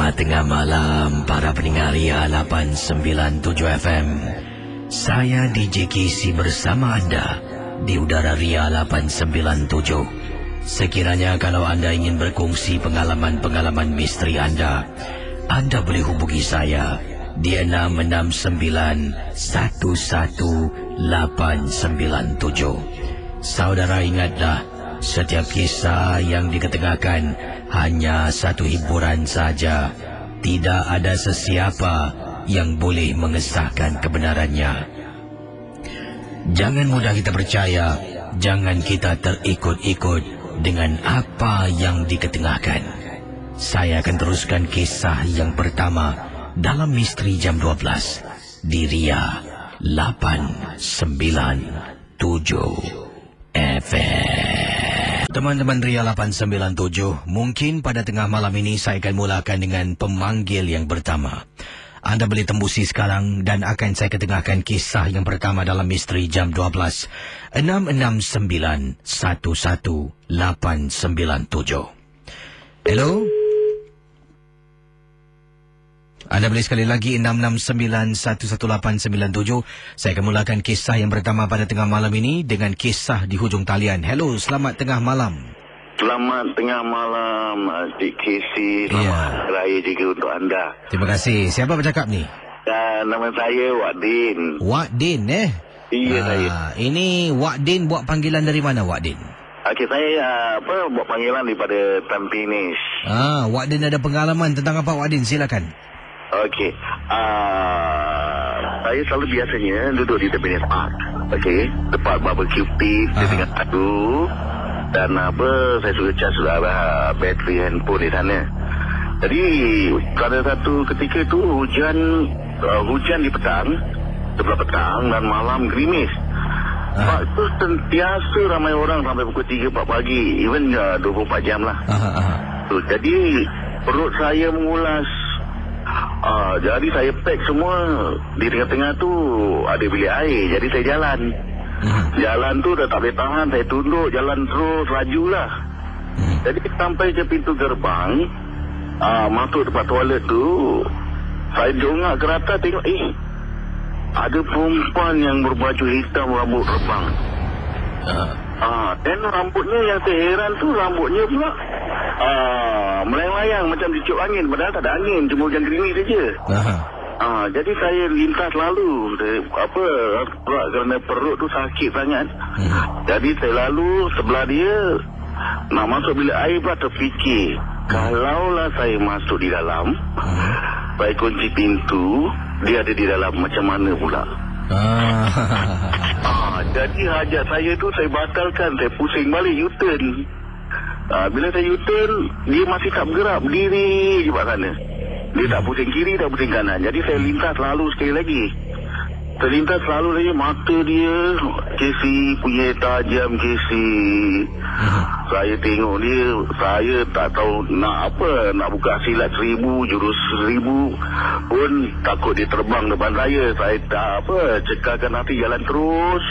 Selamat tengah malam para pendengar Ria 897 FM. Saya DJ Kisi bersama anda di udara Ria 897. Sekiranya kalau anda ingin berkongsi pengalaman-pengalaman misteri anda boleh hubungi saya di 669-11897. Saudara ingatlah, setiap kisah yang diketengahkan hanya satu hiburan saja. Tidak ada sesiapa yang boleh mengesahkan kebenarannya. Jangan mudah kita percaya, jangan kita terikut-ikut dengan apa yang diketengahkan. Saya akan teruskan kisah yang pertama dalam Misteri Jam 12 di Ria 897 FM. Teman-teman Ria 897, mungkin pada tengah malam ini saya akan mulakan dengan pemanggil yang pertama. Anda boleh tembusi sekarang dan akan saya ketengahkan kisah yang pertama dalam Misteri Jam 12. 669-11897. Hello? Anda boleh sekali lagi 669-11897. Saya akan mulakan kisah yang pertama pada tengah malam ini dengan kisah di hujung talian. Hello, selamat tengah malam. Selamat tengah malam, Adik Casey. Selamat raya juga untuk anda. Terima kasih. Siapa bercakap ni? Nama saya Wak Din. Wak Din, Iya, saya. Ini Wak Din buat panggilan dari mana, Wak Din? Okey, saya buat panggilan daripada Tampines. Wak Din ada pengalaman tentang apa, Wak Din? Silakan. Okey, saya selalu biasanya duduk di Tampines Park. Okey, tempat barbecue pit dengan adu. Dan saya suka cas bateri handphone di sana. Jadi pada satu ketika tu hujan di petang, sebelah petang dan malam gerimis. Pak tu sentiasa ramai orang sampai pukul 3-4 pagi, even 24 jam lah. Jadi perut saya mengulas. Jadi saya pack semua. Di tengah-tengah tu ada bilik air. Jadi saya jalan. Jalan tu dah tak boleh tahan. Saya tunduk jalan terus, lajulah. Jadi sampai ke pintu gerbang, masuk tempat toilet tu, saya dongak ke rata tengok, ada perempuan yang berbaju hitam, rambut rebang. Dan rambutnya yang saya heran tu, rambutnya pula melayang-layang macam dicup angin. Padahal tak ada angin, cuma hujan gerimis saja. Jadi saya lintas lalu. Kerana perut tu sakit sangat. Jadi saya lalu sebelah dia. Nak masuk bilik air pula terfikir, kalaulah saya masuk di dalam, saya kunci pintu, dia ada di dalam, macam mana pula? Jadi hajat saya tu saya batalkan. Saya pusing balik U-turn. Bila saya U-turn, dia masih tak bergerak, berdiri je kat sana. Dia tak pusing kiri, tak pusing kanan. Jadi saya lintas lalu sekali lagi. Saya lintas selalu lagi. Mata dia, Casey punya tajam, Casey. Saya tengok dia, saya tak tahu nak apa. Nak buka silat 1000, jurus 1000 pun takut dia terbang depan saya. Saya tak cekalkan hati, jalan terus.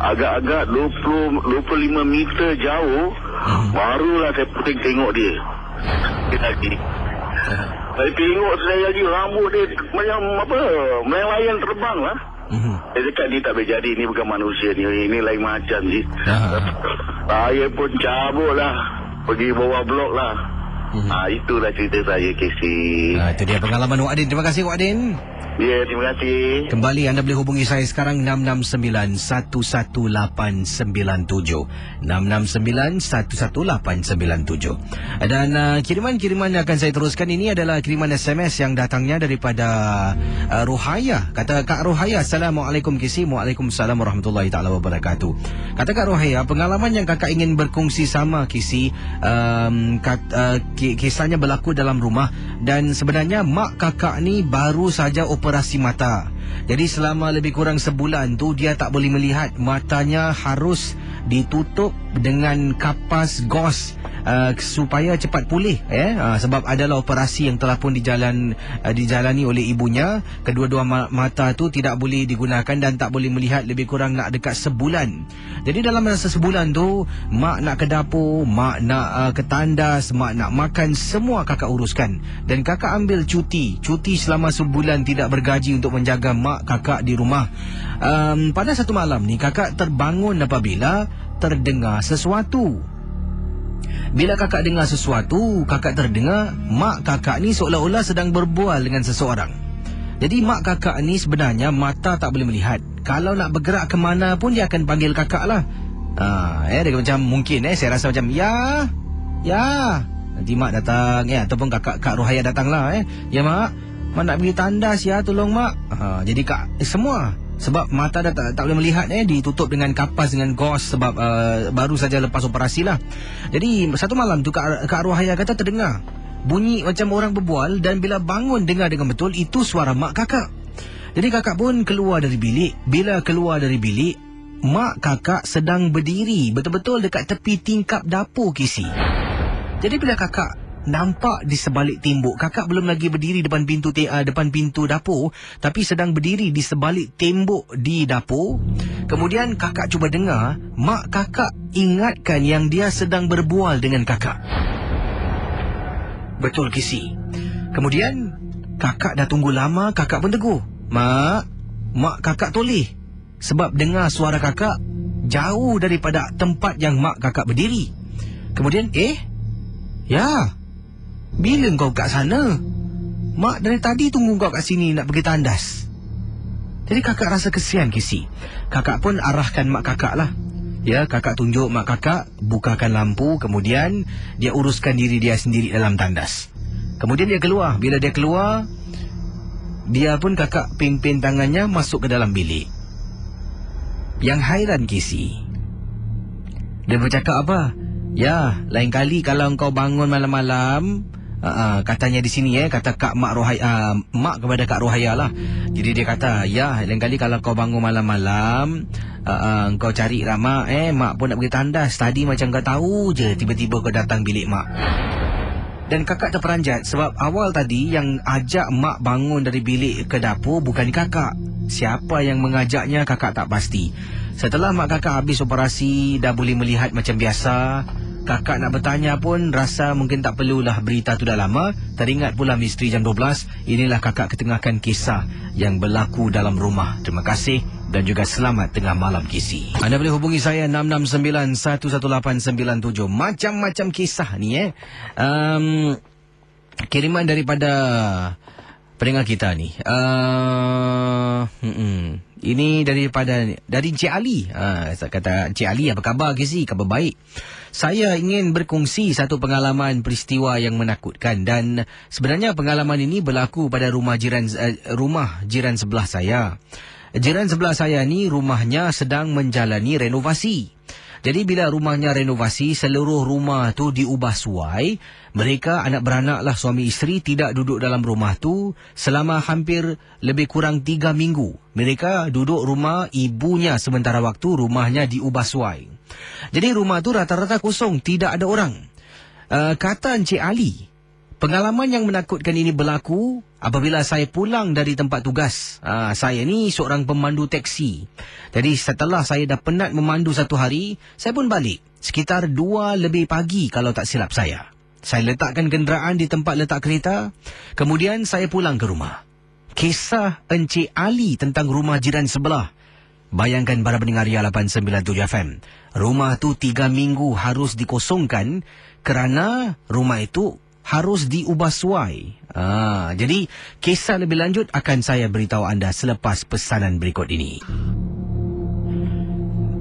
Agak-agak 25 meter jauh, barulah saya puting tengok dia. Saya tengok sekali lagi, rambut dia macam melayang terbang lah. Saya cakap ni tak boleh jadi, ni bukan manusia ni, ini lain macam je. Saya pun cabut lah, pergi bawah blok lah. Itulah cerita saya, Casey. Itu dia pengalaman Wak Din. Terima kasih, Wak Din. Ya, terima kasih. Kembali anda boleh hubungi saya sekarang 669-11897. 669-11897. Dan kiriman-kiriman yang akan saya teruskan ini adalah kiriman SMS yang datangnya daripada Rohaya. Kata Kak Rohaya, Assalamualaikum Kisi. Waalaikumsalam warahmatullahi ta'ala wabarakatuh. Kata Kak Rohaya, pengalaman yang kakak ingin berkongsi sama Kisi, kisahnya berlaku dalam rumah. Dan sebenarnya mak kakak ni baru saja operasi mata. Jadi selama lebih kurang sebulan tu dia tak boleh melihat. Matanya harus ditutup dengan kapas gos supaya cepat pulih, sebab adalah operasi yang telah pun dijalani oleh ibunya. Kedua-dua mata tu tidak boleh digunakan dan tak boleh melihat lebih kurang nak dekat sebulan. Jadi dalam masa sebulan tu, mak nak ke dapur, mak nak ke tandas, mak nak makan, semua kakak uruskan. Dan kakak ambil cuti selama sebulan tidak bergaji untuk menjaga mak kakak di rumah. Pada satu malam ni, kakak terbangun apabila terdengar sesuatu. Bila kakak dengar sesuatu, kakak terdengar mak kakak ni seolah-olah sedang berbual dengan seseorang. Jadi mak kakak ni sebenarnya mata tak boleh melihat. Kalau nak bergerak ke mana pun dia akan panggil kakak lah. Dia macam mungkin saya rasa macam ya. Nanti mak datang ataupun Kak Rohaya datang lah. Ya mak nak pergi tandas ya, tolong mak. Jadi semua sebab mata dah tak boleh melihat, ditutup dengan kapas, dengan gauze sebab baru saja lepas operasi lah. Jadi satu malam tu Kak Rohaya kata terdengar bunyi macam orang berbual, dan bila bangun dengar dengan betul itu suara mak kakak. Jadi kakak pun keluar dari bilik. Bila keluar dari bilik, mak kakak sedang berdiri betul-betul dekat tepi tingkap dapur Kisi. Jadi bila kakak nampak di sebalik tembok, kakak belum lagi berdiri depan pintu dapur, tapi sedang berdiri di sebalik tembok di dapur. Kemudian kakak cuba dengar mak kakak ingatkan yang dia sedang berbual dengan kakak. Betul Kisi. Kemudian kakak dah tunggu lama, kakak pun tegur, mak kakak toleh, sebab dengar suara kakak jauh daripada tempat yang mak kakak berdiri. Kemudian ya, bila kau kat sana? Mak dari tadi tunggu kau kat sini nak pergi tandas. Jadi kakak rasa kesian Kisi. Kakak pun arahkan mak kakak lah. Ya, kakak tunjuk mak kakak bukakan lampu. Kemudian dia uruskan diri dia sendiri dalam tandas. Kemudian dia keluar. Bila dia keluar, dia pun kakak pimpin tangannya masuk ke dalam bilik. Yang hairan Kisi, dia bercakap apa? Ya, lain kali kalau engkau bangun malam-malam, katanya di sini kata mak kepada Kak Rohaya lah. Jadi dia kata, ya, lain kali kalau kau bangun malam-malam, engkau cari lah mak. Mak pun nak pergi tandas. Tadi macam kau tahu je, tiba-tiba kau datang bilik mak. Dan kakak terperanjat sebab awal tadi yang ajak mak bangun dari bilik ke dapur bukan kakak. Siapa yang mengajaknya kakak tak pasti. Setelah mak kakak habis operasi, dah boleh melihat macam biasa, kakak nak bertanya pun rasa mungkin tak perlulah, berita tu dah lama. Teringat pula Misteri Jam 12. Inilah kakak ketengahkan kisah yang berlaku dalam rumah. Terima kasih dan juga selamat tengah malam Kisi. Anda boleh hubungi saya 669-11897. Macam-macam kisah ni kiriman daripada pendengar kita ni. Ini dari Encik Ali. Kata Encik Ali, apa khabar Kisi? Khabar baik. Saya ingin berkongsi satu pengalaman peristiwa yang menakutkan, dan sebenarnya pengalaman ini berlaku pada rumah jiran sebelah saya. Jiran sebelah saya ni rumahnya sedang menjalani renovasi. Jadi bila rumahnya renovasi, seluruh rumah tu diubah suai. Mereka anak beranak lah, suami isteri, tidak duduk dalam rumah tu selama hampir lebih kurang 3 minggu. Mereka duduk rumah ibunya, sementara waktu rumahnya diubah suai. Jadi rumah tu rata-rata kosong, tidak ada orang. Kata Encik Ali, pengalaman yang menakutkan ini berlaku apabila saya pulang dari tempat tugas. Saya ni seorang pemandu teksi. Jadi setelah saya dah penat memandu satu hari, saya pun balik. Sekitar 2 lebih pagi kalau tak silap saya. Saya letakkan kenderaan di tempat letak kereta. Kemudian saya pulang ke rumah. Kisah Encik Ali tentang rumah jiran sebelah. Bayangkan para pendengar Ria 897 FM. Rumah tu 3 minggu harus dikosongkan kerana rumah itu harus diubah suai. Jadi kisah lebih lanjut akan saya beritahu anda selepas pesanan berikut ini.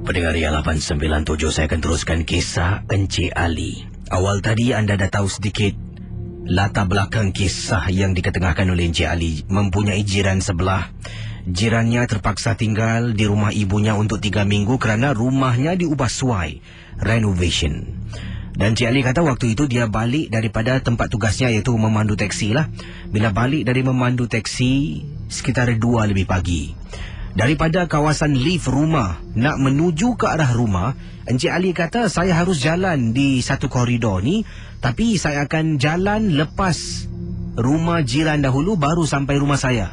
Pendengar Ria 897, saya akan teruskan kisah Encik Ali. Awal tadi anda dah tahu sedikit latar belakang kisah yang diketengahkan oleh Encik Ali. Mempunyai jiran sebelah. Jirannya terpaksa tinggal di rumah ibunya untuk 3 minggu kerana rumahnya diubah suai, renovation. Dan Encik Ali kata waktu itu dia balik daripada tempat tugasnya, iaitu memandu teksi lah. Bila balik dari memandu teksi sekitar 2 lebih pagi. Daripada kawasan lift rumah nak menuju ke arah rumah, Encik Ali kata saya harus jalan di satu koridor ni, tapi saya akan jalan lepas rumah jiran dahulu baru sampai rumah saya.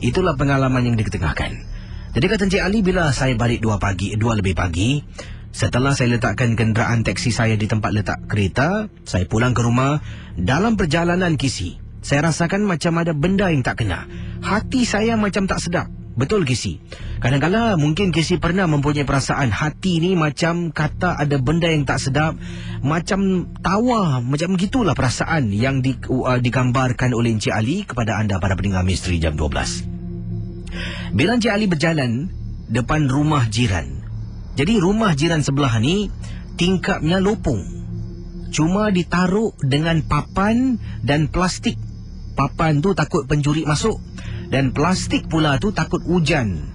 Itulah pengalaman yang diketengahkan. Jadi kata Encik Ali, bila saya balik 2 lebih pagi, setelah saya letakkan kenderaan teksi saya di tempat letak kereta, saya pulang ke rumah. Dalam perjalanan Kisi, saya rasakan macam ada benda yang tak kena. Hati saya macam tak sedap. Betul Kisi? Kadang-kadang mungkin Kisi pernah mempunyai perasaan hati ni macam kata ada benda yang tak sedap, macam tawa, macam gitulah perasaan yang digambarkan oleh Encik Ali kepada anda para pendengar Misteri Jam 12. Bila Encik Ali berjalan depan rumah jiran, jadi rumah jiran sebelah ni tingkapnya lopong, cuma ditaruh dengan papan dan plastik. Papan tu takut pencuri masuk, dan plastik pula tu takut hujan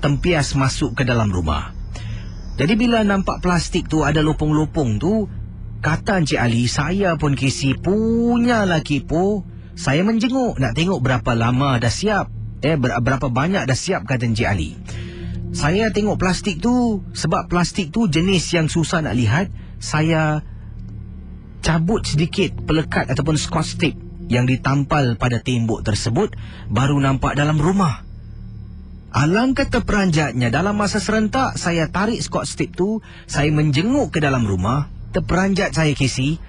tempias masuk ke dalam rumah. Jadi bila nampak plastik tu ada lopong-lopong tu, kata Encik Ali, saya pun Kisi punya laki po, saya menjenguk nak tengok berapa lama dah siap, berapa banyak dah siap, kata Encik Ali. Saya tengok plastik tu, sebab plastik tu jenis yang susah nak lihat, saya cabut sedikit pelekat ataupun scotch tape yang ditampal pada tembok tersebut, baru nampak dalam rumah. Alangkah terperanjatnya, dalam masa serentak saya tarik scotch tape tu, saya menjenguk ke dalam rumah. Terperanjat saya Kisi,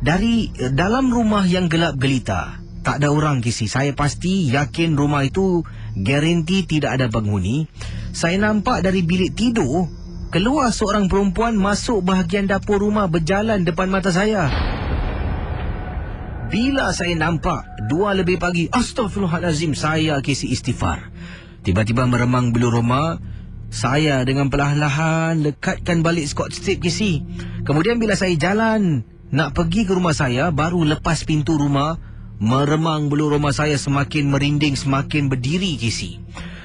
dari dalam rumah yang gelap gelita, tak ada orang Kisi. Saya pasti yakin rumah itu garanti tidak ada penghuni. Saya nampak dari bilik tidur keluar seorang perempuan masuk bahagian dapur rumah, berjalan depan mata saya. Bila saya nampak 2 lebih pagi, astaghfirullahalazim, saya Kisi istighfar. Tiba-tiba meremang bulu rumah. Saya dengan perlahan-lahan lekatkan balik scotch tape Kisi. Kemudian bila saya jalan nak pergi ke rumah saya, baru lepas pintu rumah, meremang bulu rumah saya semakin merinding, semakin berdiri Kisi.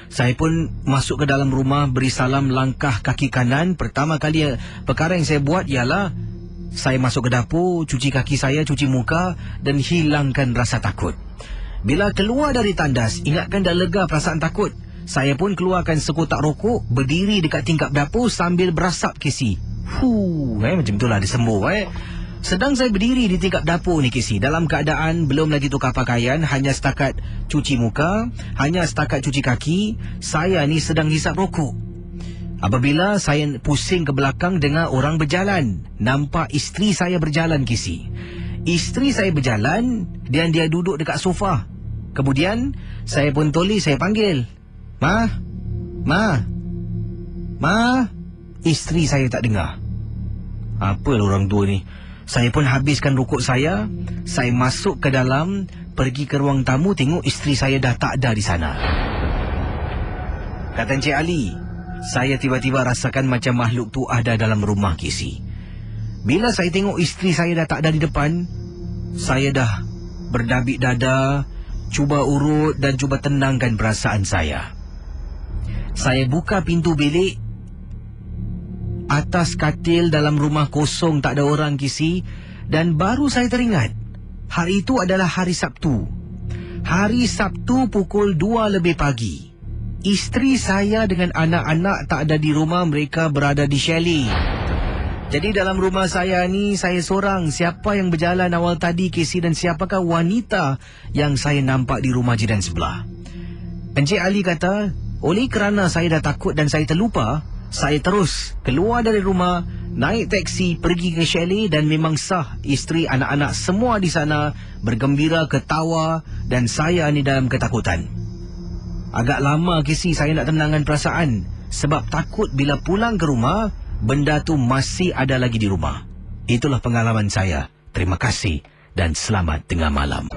Saya pun masuk ke dalam rumah, beri salam, langkah kaki kanan. Pertama kali perkara yang saya buat ialah saya masuk ke dapur, cuci kaki saya, cuci muka dan hilangkan rasa takut. Bila keluar dari tandas, ingatkan dah lega perasaan takut, saya pun keluarkan sekotak rokok, berdiri dekat tingkap dapur sambil berasap Kisi. Macam itulah disembuh. Sedang saya berdiri di tingkap dapur ni Kisi, dalam keadaan belum lagi tukar pakaian, hanya setakat cuci muka, hanya setakat cuci kaki, saya ni sedang hisap rokok. Apabila saya pusing ke belakang dengar orang berjalan, nampak isteri saya berjalan Kisi. Isteri saya berjalan dan dia duduk dekat sofa. Kemudian saya pun toleh, saya panggil, Ma. Isteri saya tak dengar. Apalah orang tua ni. Saya pun habiskan rokok saya masuk ke dalam, pergi ke ruang tamu, tengok isteri saya dah tak ada di sana. Kata Encik Ali, saya tiba-tiba rasakan macam makhluk tu ada dalam rumah Kisi. Bila saya tengok isteri saya dah tak ada di depan, saya dah berdabik dada, cuba urut dan cuba tenangkan perasaan saya. Saya buka pintu bilik. Atas katil dalam rumah kosong, tak ada orang Kisi. Dan baru saya teringat, hari itu adalah hari Sabtu. Hari Sabtu pukul 2 lebih pagi. Isteri saya dengan anak-anak tak ada di rumah, mereka berada di chalet. Jadi dalam rumah saya ni, saya seorang. Siapa yang berjalan awal tadi Kisi, dan siapakah wanita yang saya nampak di rumah jiran sebelah? Encik Ali kata, oleh kerana saya dah takut dan saya terlupa, saya terus keluar dari rumah, naik teksi, pergi ke chalet, dan memang sah isteri, anak-anak semua di sana bergembira, ketawa, dan saya ni dalam ketakutan. Agak lama Kisi saya nak tenangkan perasaan, sebab takut bila pulang ke rumah, benda tu masih ada lagi di rumah. Itulah pengalaman saya. Terima kasih dan selamat tengah malam.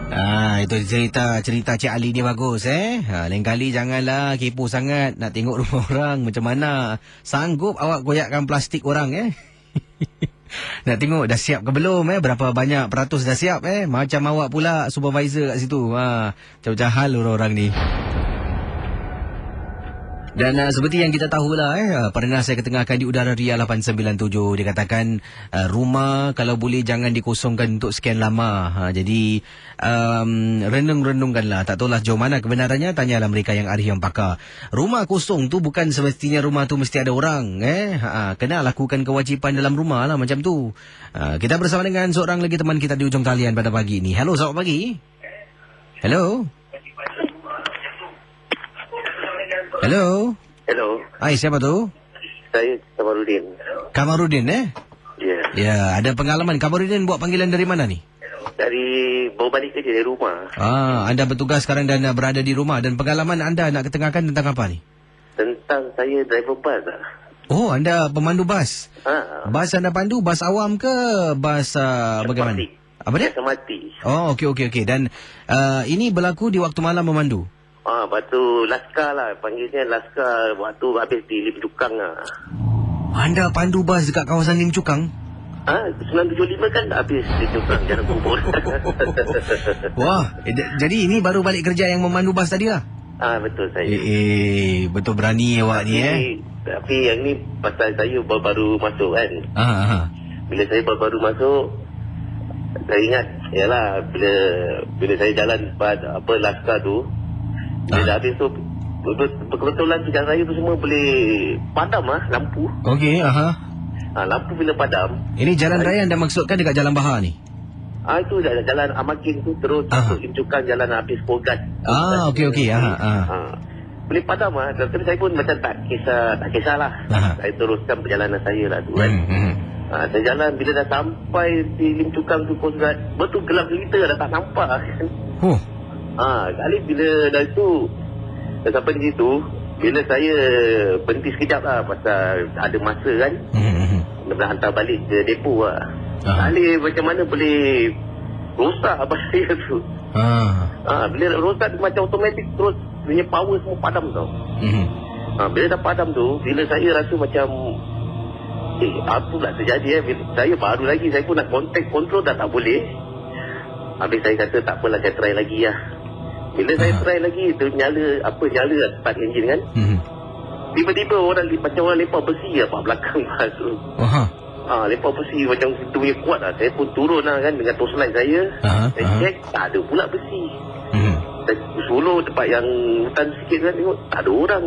Itu cerita Cik Ali ni bagus lain kali janganlah kepo sangat nak tengok rumah orang macam mana. Sanggup awak koyakkan plastik orang nak tengok dah siap ke belum berapa banyak peratus dah siap macam awak pula supervisor kat situ. Macam-macam hal orang-orang ni. Dan seperti yang kita tahulah, pernah saya ketengahkan di udara Ria 897, dia katakan rumah kalau boleh jangan dikosongkan untuk sekian lama. Jadi renung-renungkanlah. Tak tahulah jauh mana kebenarannya, tanyalah mereka yang arif yang pakar. Rumah kosong tu bukan semestinya rumah tu mesti ada orang. Kena lakukan kewajipan dalam rumah lah macam tu. Kita bersama dengan seorang lagi teman kita di ujung talian pada pagi ini. Hello, selamat pagi. Hello. Hello. Hello. Hai, siapa tu? Saya Kamarudin. Kamarudin, Ya. Ya, ada pengalaman. Kamarudin buat panggilan dari mana ni? Dari bawa balik kerja dari rumah. Anda bertugas sekarang dan berada di rumah. Dan pengalaman anda nak ketengahkan tentang apa ni? Tentang saya driver bas lah. Oh, anda pemandu bas. Bas anda pandu, bas awam ke bas bagaimana? Apa dia? Mati. Oh, okey. Dan ini berlaku di waktu malam memandu? Lepas tu Laskar lah. Panggilnya Laskar. Waktu habis di Lim Cukang lah. Anda pandu bas dekat kawasan Lim Cukang? 975 kan dah habis Lim Cukang. Jalan kubur. Wah, jadi ini baru balik kerja yang memandu bas tadi lah? Betul saya. Betul berani awak ni Tapi yang ni pasal saya baru masuk kan. Bila saya baru masuk, saya ingat yalah bila saya jalan pada Laskar tu, bila dah habis tu kebetulan jalan raya tu semua boleh padam lampu. Okey, Lampu bila padam. Ini jalan raya anda maksudkan dekat Jalan Bahar ni? Itu jalan Amakin tu terus masuk Lim Cukang, jalan habis Pogat. Okey. Boleh padam tapi saya pun macam tak kisahlah. Saya teruskan perjalanan saya lah tu kan. Saya jalan bila dah sampai di Lim Cukang tu Pogat, betul gelap gelita dah tak nampak. Kali bila dah itu dah sampai di situ, bila saya berhenti sekejap lah pasal ada masa kan, nak hantar balik ke depo lah. Kali macam mana boleh rosak bas saya tu. Bila rosak macam automatik terus punya power semua padam tau. Bila dah padam tu, bila saya rasa macam apa pula terjadi saya baru lagi, saya pun nak contact control dah tak boleh. Habis saya kata tak apalah, saya try lagi lah. Bila saya try lagi tu nyala start engine kan. Tiba-tiba macam orang lepak besi apa belakang bas tu. Lepak besi macam itu punya kuat lah. Saya pun turun lah kan dengan torchlight saya. Saya check tak ada pula besi. Saya solo tempat yang hutan sikit kan, tengok tak ada orang.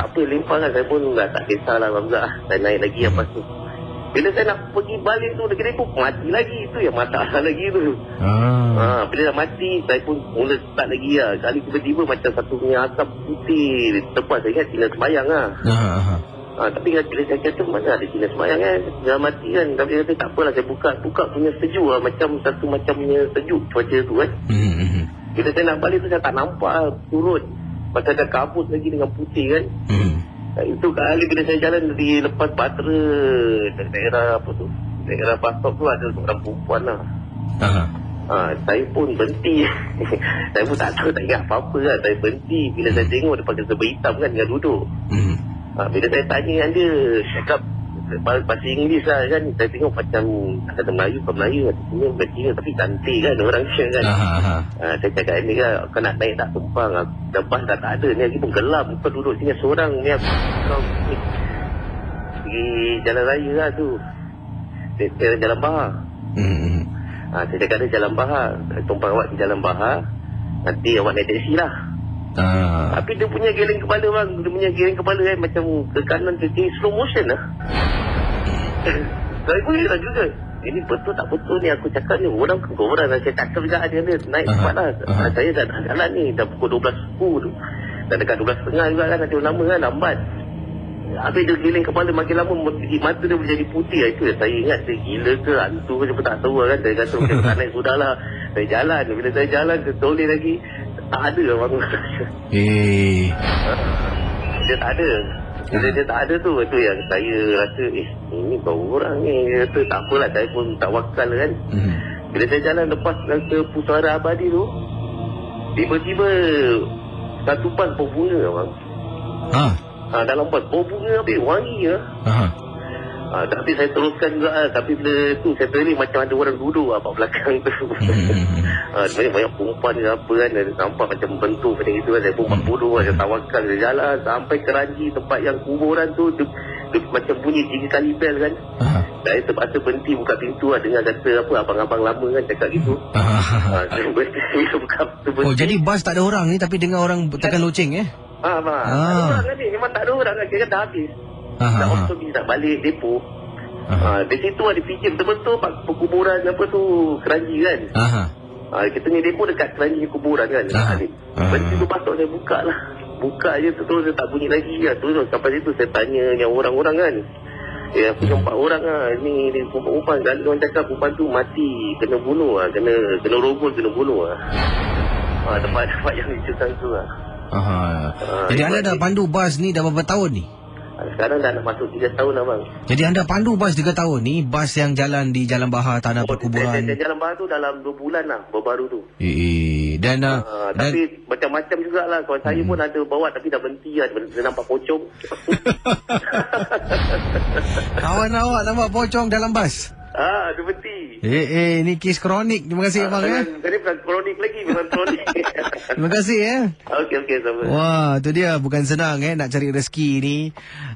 Apa lempar kan, saya pun tak kisahlah Hamzah. Saya naik lagi lepas tu. Bila saya nak pergi balik tu dekat depo, mati lagi. Itu yang masalah lagi tu. Bila dah mati, saya pun mula start lagi lah. Kali tiba-tiba macam satu punya asap putih tempat saya ingat Cina Semayang lah. Tapi bila saya kata mana ada Cina Semayang kan, dah mati kan. Tapi saya kata tak apalah, saya buka punya sejuk lah. Macam satu macamnya sejuk cuaca tu kan. Bila saya nak balik tu saya tak nampak lah turun. Pasal ada kabut lagi dengan putih kan. Itu kali bila saya jalan di lepas Batra, daerah apa tu, daerah bus stop tu ada seorang perempuan lah. Saya pun berhenti. Saya pun tak tahu, tak ingat apa-apa lah. Saya berhenti. Bila saya tengok dia pakai serba hitam kan, dengan duduk. Bila saya tanya dengan dia, cakap bahasa Inggeris lah kan. Saya tengok macam kata Melayu ke Melayu, Cina Cina tapi cantik kan orang Cina kan. Saya cakap ni kan, kau nak naik tak tumpang, dah bas dah tak ada ni, lagi pun gelap, kau duduk sini seorang ni, kau pergi jalan raya lah tu, Jalan Bahar. Saya cakap dia Jalan Bahar, tumpang awak di Jalan Bahar, nanti awak naik teksi lah. Tapi dia punya geleng kepala bang, dia punya geleng kepala kan macam ke kanan ke kiri slow motion lah. Saya pun heran juga, ini betul tak betul ni aku cakap ni, orang ke orang lah. Saya cakap juga dia naik cepat lah. Saya dah jalan ni dah pukul 12 tu, dah dekat 12.30 juga kan, nanti lama kan lambat. Habis dia geleng kepala makin lama, mata dia menjadi putih. Itu saya ingat dia gila ke hantu ke, saya tak tahu kan. Saya kata macam tak naik sudahlah, saya jalan. Bila saya jalan ke toleh lagi, tak ada abang. Dia tak ada. Bila dia tak ada tu, itu yang saya rasa ini kau orang ni. Dia kata tak apalah, saya pun tak wakal kan. Bila saya jalan lepas ke Pusara Abadi tu, tiba-tiba satu bas bau bunga abang. Dalam bas bau bunga habis wangi lah. Tapi saya teruskan juga. Tapi bila tu saya teringat macam ada orang duduk kat belakang tu. Banyak perempuan ke apa kan. Nampak macam bentuk macam itu kan. Saya pun bodoh lah. Saya tawakal. Saya jalan sampai ke Ranji tempat yang kuburan tu. Dia macam bunyi 3 kali bel kan. Saya terpaksa berhenti buka pintu lah. Dengar kata apa abang-abang lama kan cakap gitu. Saya berhenti buka pintu. Oh, jadi bas tak ada orang ni tapi dengar orang tekan loceng Tak ada orang kan ni. Memang tak ada orang kan. Kira dah habis. Nak otobis nak balik depo. Di situ ada fikir betul-betul perkuburan apa tu Keranji kan. Kita ni depo dekat Keranji kuburan kan. Berarti tu patut saya buka lah. Buka je terus saya tak bunyi lagi lah. Terus sampai situ saya tanya yang orang-orang kan. Aku nampak orang lah. Ni perempuan kan. Orang cakap perempuan tu mati. Kena bunuh lah. Kena rogol kena bunuh lah. Tempat-tempat yang cerita tu lah. Jadi anda dah pandu bas ni dah berapa tahun ni? Sekarang dah nak masuk 3 tahun abang. Jadi anda pandu bas 3 tahun ni. Bas yang jalan di Jalan Bahar Tanah Perkuburan. Jalan Bahar tu dalam 2 bulan lah. Baru tu. Dan tapi macam-macam jugalah. Kawan saya pun ada bawa tapi dah berhenti lah. Dia nampak pocong. Kawan awak nampak pocong dalam bas? Dia berhenti. Ni kes kronik. Terima kasih abang Tadi bukan kronik lagi. Memang kronik. Terima kasih Okey sama. Wah, tu dia. Bukan senang nak cari rezeki ni.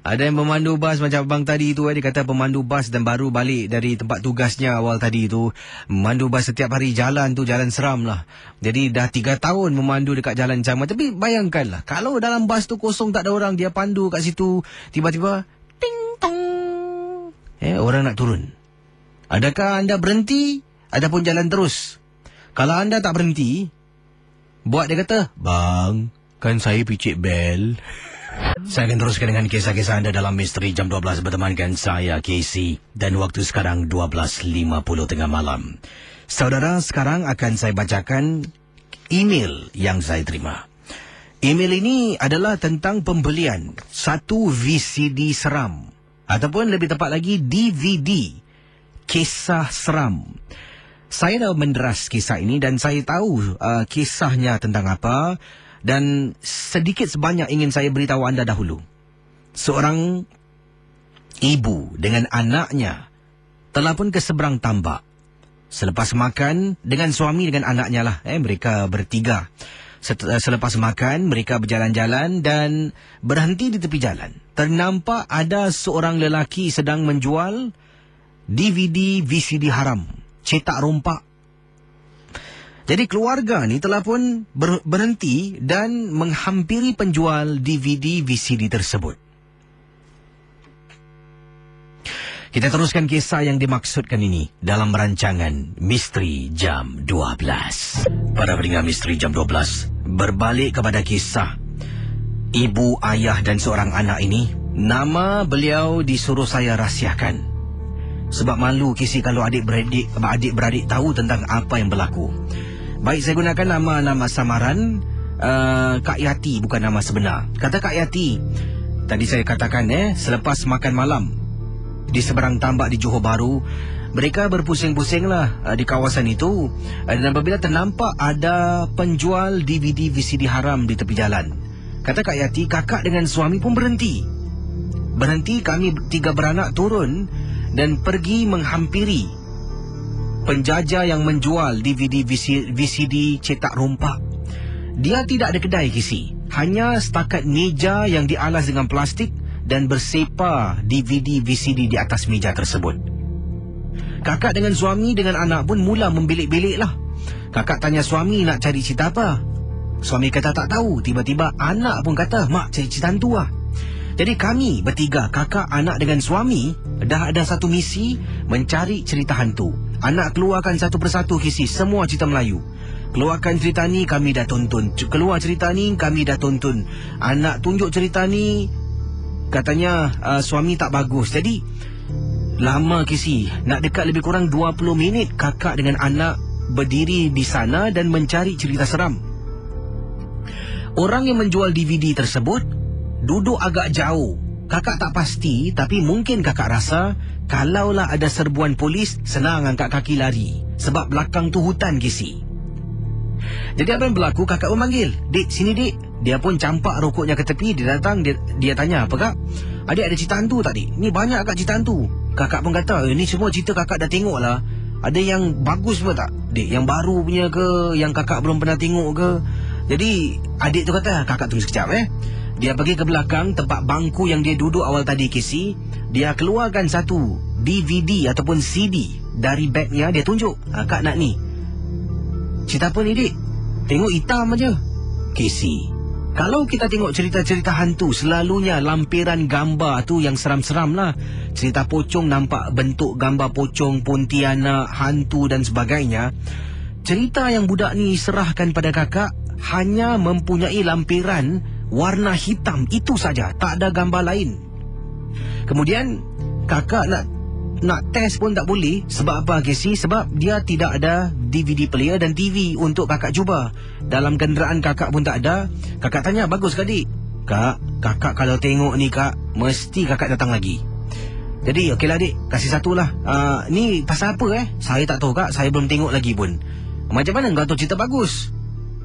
Ada yang pemandu bas macam abang tadi tu dia kata pemandu bas dan baru balik dari tempat tugasnya awal tadi tu. Memandu bas setiap hari jalan tu jalan seram lah. Jadi dah 3 tahun memandu dekat jalan Camat. Tapi bayangkanlah kalau dalam bas tu kosong tak ada orang, dia pandu kat situ, tiba-tiba ting tong. Orang nak turun. Adakah anda berhenti ataupun jalan terus? Kalau anda tak berhenti, buat dia kata, "Bang, kan saya picit bel." Saya akan teruskan dengan kisah-kisah anda dalam Misteri Jam 12 bertemankan saya, Casey. Dan waktu sekarang 12.50 tengah malam. Saudara, sekarang akan saya bacakan email yang saya terima. Email ini adalah tentang pembelian satu VCD seram. Ataupun lebih tepat lagi DVD kisah seram. Saya dah menderas kisah ini dan saya tahu kisahnya tentang apa. Dan sedikit sebanyak ingin saya beritahu anda dahulu. Seorang ibu dengan anaknya telah pun ke seberang tambak. Selepas makan dengan suami dengan anaknya lah. Mereka bertiga. Selepas makan mereka berjalan-jalan dan berhenti di tepi jalan. Ternampak ada seorang lelaki sedang menjual DVD VCD haram, cetak rompak. Jadi keluarga ni telah pun berhenti dan menghampiri penjual DVD VCD tersebut. Kita teruskan kisah yang dimaksudkan ini dalam rancangan Misteri Jam 12. Para pendengar Misteri Jam 12, berbalik kepada kisah ibu, ayah dan seorang anak ini. Nama beliau disuruh saya rahsiakan. Sebab malu kisi kalau adik-beradik tahu tentang apa yang berlaku. Baik, saya gunakan nama samaran Kak Yati, bukan nama sebenar. Kata Kak Yati, tadi saya katakan selepas makan malam di seberang tambak di Johor Bahru, mereka berpusing-pusinglah di kawasan itu. Dan apabila ternampak ada penjual DVD VCD haram di tepi jalan. Kata Kak Yati, kakak dengan suami pun berhenti. Kami 3 beranak turun dan pergi menghampiri penjajah yang menjual DVD VCD cetak rompak. Dia tidak ada kedai kisi, hanya setakat meja yang dialas dengan plastik dan bersepa DVD VCD di atas meja tersebut. Kakak dengan suami dengan anak pun mula membelik-belik lah. Kakak tanya suami nak cari cerita apa. Suami kata tak tahu. Tiba-tiba anak pun kata, mak cari cerita hantu lah. Jadi kami bertiga, kakak, anak dengan suami, dah ada satu misi mencari cerita hantu. Anak keluarkan satu persatu kisi semua cerita Melayu. Keluarkan cerita ni, kami dah tonton. Keluar cerita ni, kami dah tonton. Anak tunjuk cerita ni, katanya suami tak bagus. Jadi lama kisi, nak dekat lebih kurang 20 minit kakak dengan anak berdiri di sana dan mencari cerita seram. Orang yang menjual DVD tersebut duduk agak jauh. Kakak tak pasti, tapi mungkin kakak rasa kalaulah ada serbuan polis, senang angkat kaki lari. Sebab belakang tu hutan kisi. Jadi apa yang berlaku, kakak pun manggil, "Dik, sini dik." Dia pun campak rokoknya ke tepi. Dia datang, dia tanya, "Apa kak? Adik ada cerita hantu tak dik? Ni banyak kak cerita hantu." Kakak pun kata, ni semua cerita kakak dah tengok lah. Ada yang bagus pun tak, Dik? Yang baru punya ke, yang kakak belum pernah tengok ke? Jadi adik tu kata, kakak tunggu sekejap Dia pergi ke belakang tempat bangku yang dia duduk awal tadi, Casey. Dia keluarkan satu DVD ataupun CD dari bagnya. Dia tunjuk, kak nak ni. Cerita apa ni, Dik? Tengok hitam aja. Casey, kalau kita tengok cerita-cerita hantu, selalunya lampiran gambar tu yang seram-seram lah. Cerita pocong nampak bentuk gambar pocong, pontianak, hantu dan sebagainya. Cerita yang budak ni serahkan pada kakak hanya mempunyai lampiran warna hitam. Itu saja, tak ada gambar lain. Kemudian kakak nak test pun tak boleh. Sebab apa, Casey? Sebab dia tidak ada DVD player dan TV untuk kakak cuba. Dalam kenderaan kakak pun tak ada. Kakak tanya, bagus ke, Dik? Kak, kakak kalau tengok ni, Kak, mesti kakak datang lagi. Jadi, okeylah, Dik, kasih satulah. Ni pasal apa, Saya tak tahu, Kak. Saya belum tengok lagi pun. Macam mana kau tahu cerita bagus?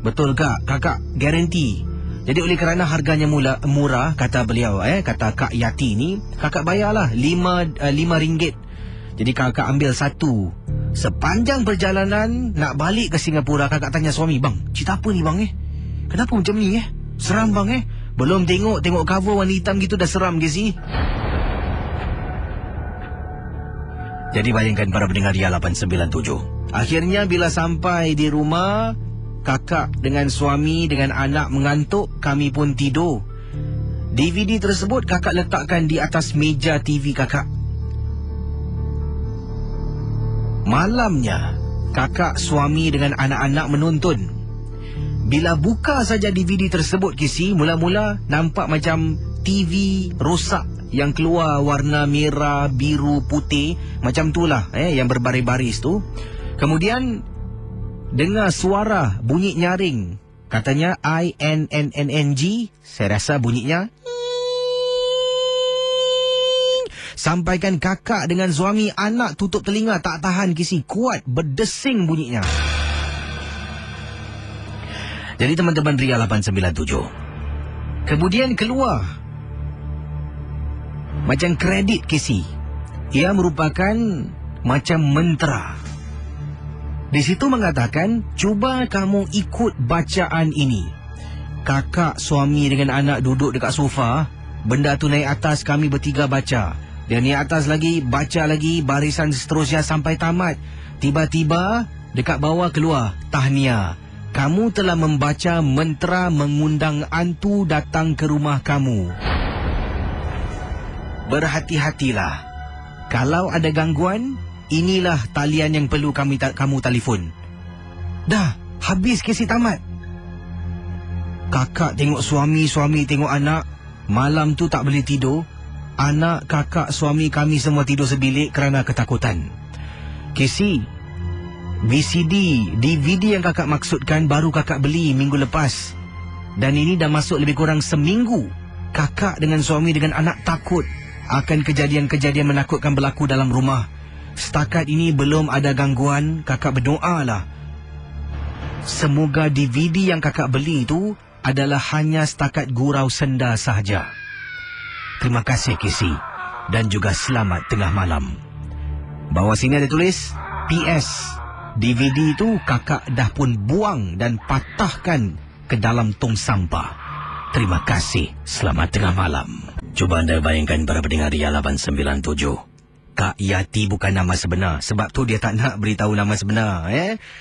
Betul, Kak. Kakak garanti. Jadi oleh kerana harganya murah, kata beliau, kata Kak Yati ni, kakak bayarlah RM5. Jadi kakak ambil satu. Sepanjang perjalanan nak balik ke Singapura, kakak tanya suami, bang, cerita apa ni, bang? Kenapa macam ni, Seram, bang, Belum tengok cover warna hitam gitu dah seram, Casey. Jadi bayangkan para pendengar Ria 897. Akhirnya bila sampai di rumah, kakak dengan suami dengan anak mengantuk, kami pun tidur. DVD tersebut kakak letakkan di atas meja TV kakak. Malamnya, kakak, suami dengan anak-anak menonton. Bila buka saja DVD tersebut, Casey, mula-mula nampak macam TV rosak yang keluar warna merah, biru, putih. Macam itulah, yang berbaris-baris tu. Kemudian dengar suara bunyi nyaring. Katanya INNNG. Saya rasa bunyinya. Sampaikan kakak dengan suami, anak tutup telinga, tak tahan, Casey. Kuat, berdesing bunyinya. Jadi teman-teman Ria 897. Kemudian keluar macam kredit, Casey. Ia merupakan macam mantra. Di situ mengatakan, cuba kamu ikut bacaan ini. Kakak, suami dengan anak duduk dekat sofa. Benda tu naik atas, kami bertiga baca. Dia naik atas lagi, baca lagi, barisan seterusnya sampai tamat. Tiba-tiba dekat bawah keluar, tahniah. Kamu telah membaca mantra mengundang hantu datang ke rumah kamu. Berhati-hatilah. Kalau ada gangguan, inilah talian yang perlu kamu telefon. Dah, habis Casey, tamat. Kakak tengok suami, suami tengok anak. Malam tu tak boleh tidur. Anak, kakak, suami kami semua tidur sebilik kerana ketakutan. Casey, VCD, DVD yang kakak maksudkan baru kakak beli minggu lepas. Dan ini dah masuk lebih kurang seminggu. Kakak dengan suami dengan anak takut akan kejadian-kejadian menakutkan berlaku dalam rumah. Setakat ini belum ada gangguan. Kakak berdoalah, semoga DVD yang kakak beli itu adalah hanya setakat gurau senda sahaja. Terima kasih, Casey. Dan juga selamat tengah malam. Bawah sini ada tulis, PS, DVD itu kakak dah pun buang dan patahkan ke dalam tong sampah. Terima kasih. Selamat tengah malam. Cuba anda bayangkan para pendengar Ria 897. Kak Yati bukan nama sebenar. Sebab tu dia tak nak beritahu nama sebenar.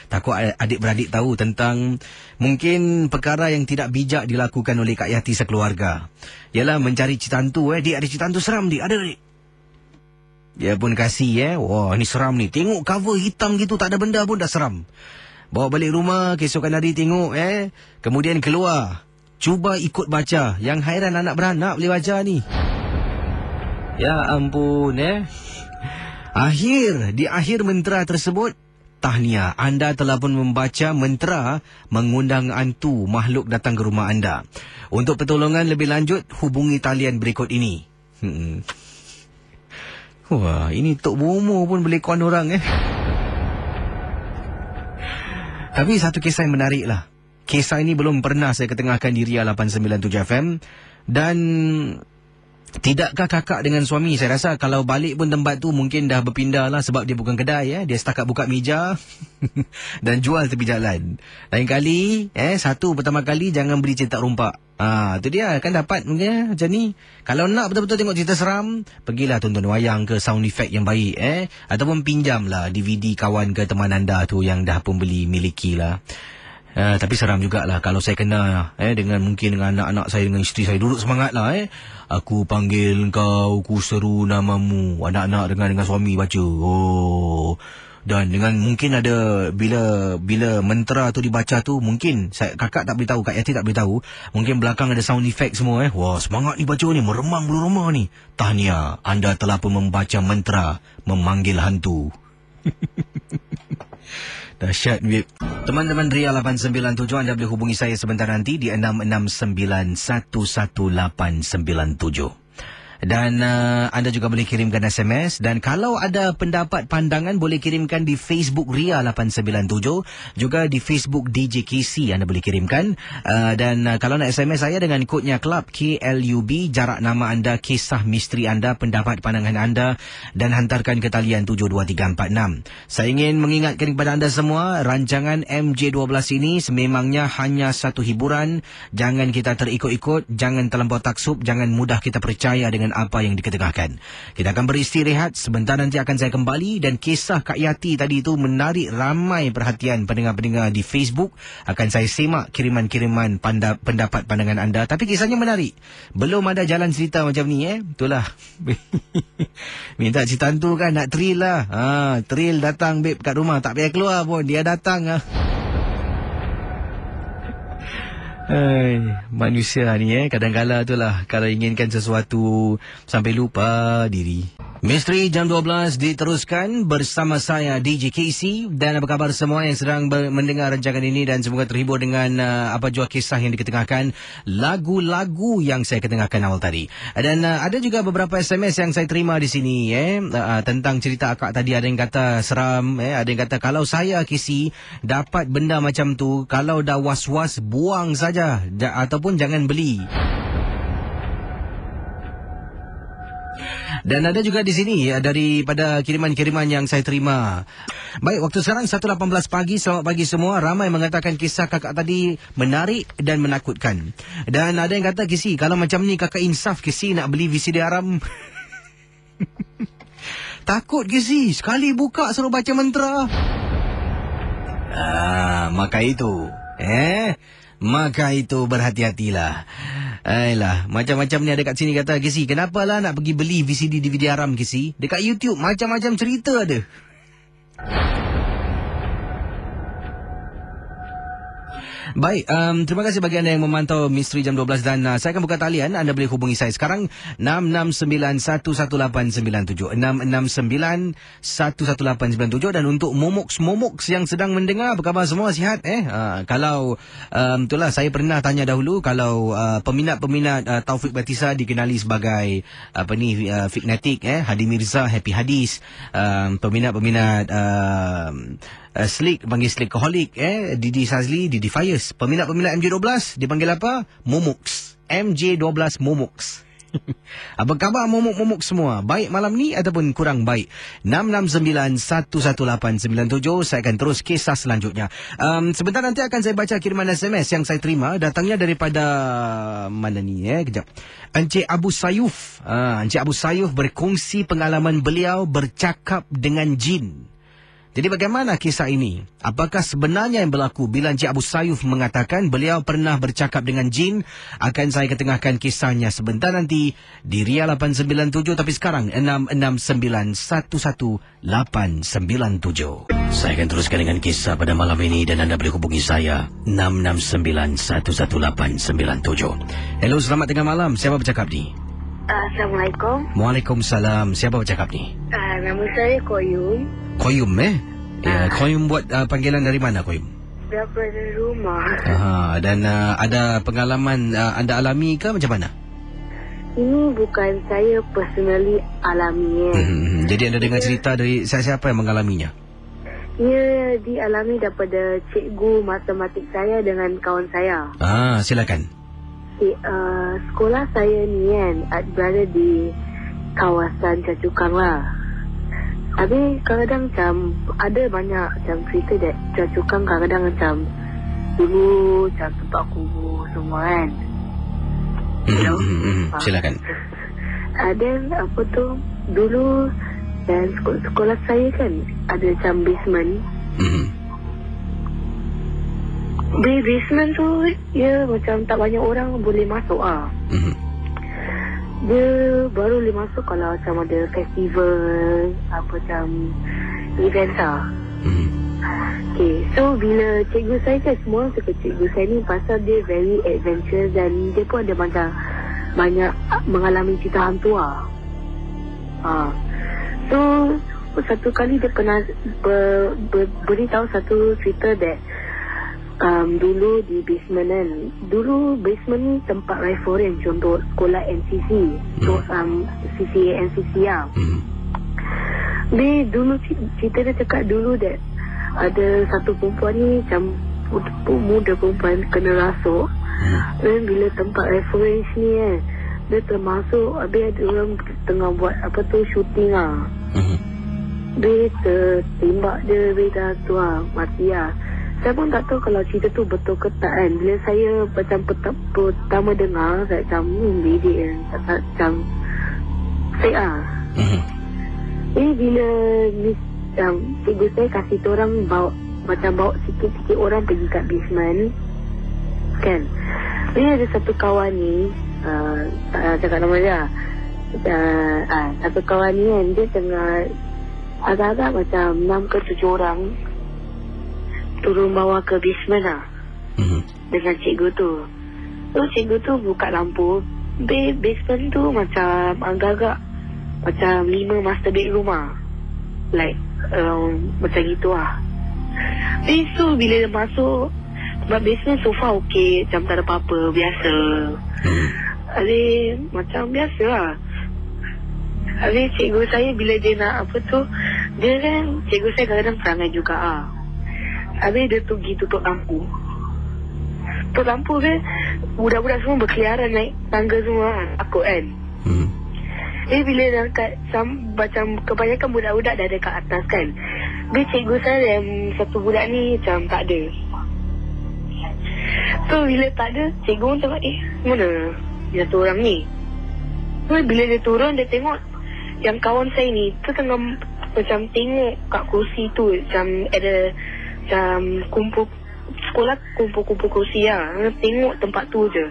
Takut adik-beradik tahu tentang mungkin perkara yang tidak bijak dilakukan oleh Kak Yati sekeluarga. Ialah mencari cerita hantu. Dik, ada cerita hantu seram, Dik. Ada, Dik. Dia pun kasih, wah, ni seram ni. Tengok cover hitam gitu, tak ada benda pun dah seram. Bawa balik rumah, keesokan hari tengok, kemudian keluar. Cuba ikut baca. Yang hairan anak beranak boleh baca ni. Ya ampun, Di akhir mantra tersebut, tahniah, anda telah pun membaca mantra mengundang hantu makhluk datang ke rumah anda. Untuk pertolongan lebih lanjut, hubungi talian berikut ini. Wah, ini Tok Bomo pun boleh kuan orang, Tapi satu kisah yang menarik lah. Kisah ini belum pernah saya ketengahkan di Ria 897 FM. Dan Tidakkah kakak dengan suami? Saya rasa kalau balik pun tempat tu mungkin dah berpindah lah sebab dia bukan kedai Dia setakat buka meja dan jual tepi jalan. Lain kali satu pertama kali jangan beli cetak rompak. Tu dia akan dapat mungkin macam ni. Kalau nak betul-betul tengok cerita seram, pergilah tonton wayang ke sound effect yang baik ataupun pinjamlah DVD kawan ke teman anda tu yang dah pun beli miliki lah. Tapi seram jugalah kalau saya kena dengan mungkin dengan anak-anak saya, dengan isteri saya. Duduk semangatlah aku panggil kau, ku seru namamu. Anak-anak dengan suami baca. Dan dengan mungkin ada bila mentera tu dibaca tu, mungkin kakak tak beritahu, Kak Yati tak beritahu, mungkin belakang ada sound effect semua Wah, semangat ni baca ni, meremang bulu roma ni. Tahniah, anda telah pun membaca mentera memanggil hantu. Dahsyat, Bib. Teman-teman Ria 897, anda boleh hubungi saya sebentar nanti di 669-11897. Dan anda juga boleh kirimkan SMS. Dan kalau ada pendapat pandangan, boleh kirimkan di Facebook Ria 897. Juga di Facebook DJ KC anda boleh kirimkan. Dan kalau nak SMS saya dengan kodnya Club KLUB, jarak nama anda, kisah misteri anda, pendapat pandangan anda, dan hantarkan ke talian 72346. Saya ingin mengingatkan kepada anda semua, rancangan MJ12 ini sememangnya hanya satu hiburan. Jangan kita terikut-ikut, jangan terlampau taksub, jangan mudah kita percaya dengan apa yang diketengahkan. Kita akan beristirahat. Sebentar nanti akan saya kembali. Dan kisah Kak Yati tadi itu menarik ramai perhatian pendengar-pendengar di Facebook. Akan saya semak kiriman-kiriman pendapat pandangan anda. Tapi kisahnya menarik. Belum ada jalan cerita macam ni Itulah. Minta cerita hantu kan, nak thrill lah. Thrill datang babe kat rumah. Tak payah keluar pun, dia datang manusia ni kadang-kala tu lah, kalau inginkan sesuatu sampai lupa diri. Misteri jam 12 diteruskan bersama saya DJ KC. Dan apa khabar semua yang sedang mendengar rancangan ini, dan semoga terhibur dengan apa jua kisah yang diketengahkan, lagu-lagu yang saya ketengahkan awal tadi. Dan ada juga beberapa SMS yang saya terima di sini tentang cerita akak tadi. Ada yang kata seram, ada yang kata kalau saya KC dapat benda macam tu, kalau dah was-was buang saja ataupun jangan beli. Dan ada juga di sini daripada kiriman-kiriman yang saya terima. Baik, waktu sekarang 1.18 pagi. Selamat pagi semua. Ramai mengatakan kisah kakak tadi menarik dan menakutkan. Dan ada yang kata, Kisi, kalau macam ni kakak insaf Kisi nak beli VCD haram. Takut Kisi, sekali buka suruh baca mentera. Maka itu berhati-hatilah. Ayolah, macam-macam ni ada kat sini kata, Kisi, kenapalah nak pergi beli VCD DVD haram Kisi? Dekat YouTube macam-macam cerita ada. Baik, terima kasih bagi anda yang memantau Misteri Jam 12 dan saya akan buka talian. Anda boleh hubungi saya sekarang 669-11897 669-11897. Dan untuk momoks yang sedang mendengar, apa khabar semua, sihat? Kalau itulah, saya pernah tanya dahulu kalau peminat-peminat Taufik Batisa dikenali sebagai Fignatic, Hadi Mirza, Happy Hadis, peminat-peminat Slick panggil Slickaholic, Didi Sazli, Didi Fayez. Peminat-peminat MJ12 dipanggil apa? Momoks. MJ12 Momoks. Apa khabar momok-momok semua? Baik malam ni ataupun kurang baik? 669-11897. Saya akan terus kisah selanjutnya. Sebentar nanti akan saya baca kiriman SMS yang saya terima. Datangnya daripada mana ni? Kejap. Encik Abu Sayuf. Encik Abu Sayuf berkongsi pengalaman beliau bercakap dengan jin. Jadi bagaimana kisah ini? Apakah sebenarnya yang berlaku bila Encik Abu Sayuf mengatakan beliau pernah bercakap dengan jin? Akan saya ketengahkan kisahnya sebentar nanti di Ria 897. Tapi sekarang 669-11897. Saya akan teruskan dengan kisah pada malam ini dan anda boleh hubungi saya 669-11897. Hello, selamat tengah malam. Siapa bercakap ni? Assalamualaikum. Waalaikumsalam. Siapa bercakap ni? Nama saya Koyum. Koyum Ya, Koyum buat panggilan dari mana Koyum? Daripada rumah. Dan ada pengalaman anda alami ke macam mana? Ini bukan saya personally alami. Jadi anda dengar cerita dari siapa yang mengalaminya? Ia dialami daripada cikgu matematik saya dengan kawan saya. Silakan. sekolah saya ni kan berada di kawasan Choa Chu Kang lah. Habis kadang-kadang macam ada banyak macam cerita that Choa Chu Kang kadang-kadang macam dulu macam tempat kubur semua kan. Silakan. Dan apa tu, dulu dan sekolah saya kan ada macam basement. Di basement tu dia macam tak banyak orang boleh masuk ah. Dia baru boleh masuk kalau macam ada festival, apa macam event lah. Okay, so bila cikgu saya kan, semua suka cikgu saya ni pasal dia very adventurous dan dia pun ada macam banyak mengalami cerita hantu lah. So satu kali dia pernah beritahu satu cerita that dulu di basement kan, dulu basement ni tempat rifle range untuk sekolah NCC, untuk CCA NCC lah. Dia dulu cerita dia cakap dulu that ada satu perempuan ni macam muda perempuan kena rasuk. Dan bila tempat rifle range ni kan, dia termasuk, habis ada orang tengah buat apa tu, shooting lah. Dia tertembak dia, dia dah tu lah, mati lah. Saya pun tak tahu kalau cerita tu betul ke tak kan. Bila saya macam pertama dengar, saya macam bedek kan, macam fake lah. Bila cikgu saya kasih tu orang bawa sikit-sikit orang pergi kat basement kan. Dia ada satu kawan ni, tak cakap nama dia, satu kawan ni kan, dia tengah agak-agak macam 6 ke 7 orang turun bawah ke basement lah, dengan cikgu tu. So cikgu tu buka lampu. Basement tu macam agak-agak macam 5 master bedroom lah, like macam gitu lah. So bila dia masuk, sebab basement sofa okey, macam tak ada apa-apa, biasa. Habis macam biasa lah. Habis cikgu saya bila dia nak apa tu, dia kan, cikgu saya kadang-kadang perangai juga lah. Habis dia pergi tutup lampu. Tutup lampu kan, budak-budak semua berkeliaran naik tangga semua kan, takut kan. Bila dah kat macam kebanyakan budak-budak dah ada kat atas kan. Bila cikgu saya yang satu budak ni macam tak ada. So bila tak ada, cikgu pun tengok mana satu orang ni. So bila dia turun, dia tengok yang kawan saya ni tu tengah macam tengok kat kursi tu, macam ada macam kumpul sekolah, kumpul-kumpul kursi lah. Tengok tempat tu je.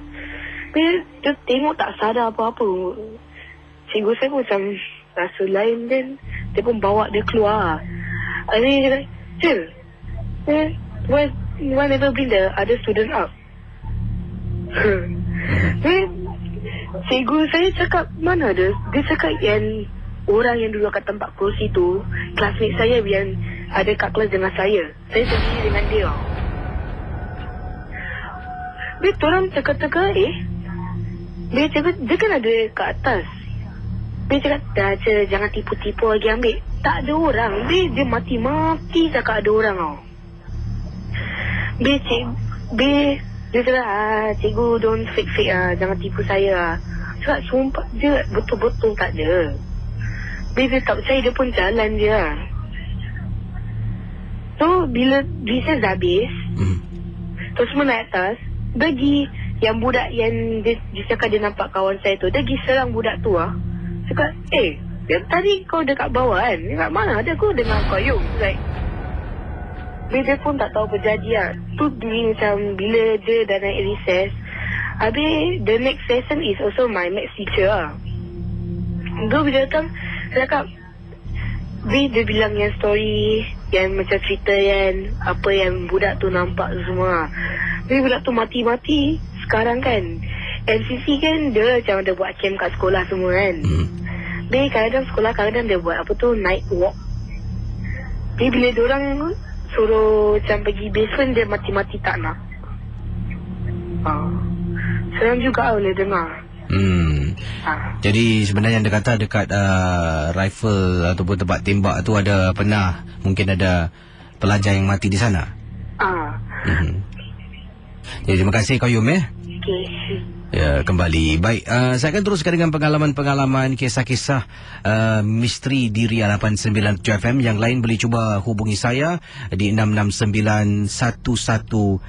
Dia tengok tak sadar apa-apa. Cikgu saya pun macam rasa lain, dan dia pun bawa dia keluar. Habis dia kata, Cil, why never bring the other student up? Cikgu saya cakap, mana ada? Dia cakap yang orang yang duduk kat tempat kursi tu, classmate saya yang ada kat kelas dengan saya. Saya sendiri dengan dia. Dia orang cakap-cakap, dia cakap, dia kan ada kat atas. Dia cakap, dah jangan tipu-tipu lagi, ambil. Tak ada orang. Dia mati-mati cakap ada orang tau. Dia cakap, cikgu don't fake-fake lah, jangan tipu saya lah. Cakap, sumpah, dia betul-betul tak ada. Dia tak percaya, dia pun jalan je lah. So, bila recess dah habis, terus semua naik atas, dia pergi, yang budak yang dia cakap dia nampak kawan saya tu, dia pergi serang budak tu lah. Cakap, yang tadi kau dekat bawah kan? Dekat mana ada kau dengar kau yuk? Like, dia pun tak tahu apa jadi lah. Tu macam bila dia dah naik recess, habis the next session is also my maths teacher lah. Dia bila datang, dia cakap, dia bilang yang story, yang macam cerita yang apa yang budak tu nampak tu semua. Dia budak tu mati-mati. Sekarang kan NCC kan dia macam ada buat camp kat sekolah semua kan. Dia kadang sekolah kadang dia buat apa tu, night walk. Dia bila diorang suruh macam pergi basement, dia mati-mati tak nak. Seram juga boleh dengar. Jadi sebenarnya anda kata dekat rifle ataupun tempat tembak tu ada pernah mungkin ada pelajar yang mati di sana. Jadi terima kasih kau Yum. Okay. Ya, kembali. Baik, saya akan teruskan dengan pengalaman-pengalaman, kisah-kisah misteri di Ria 89 FM. Yang lain boleh cuba hubungi saya di 669-11897.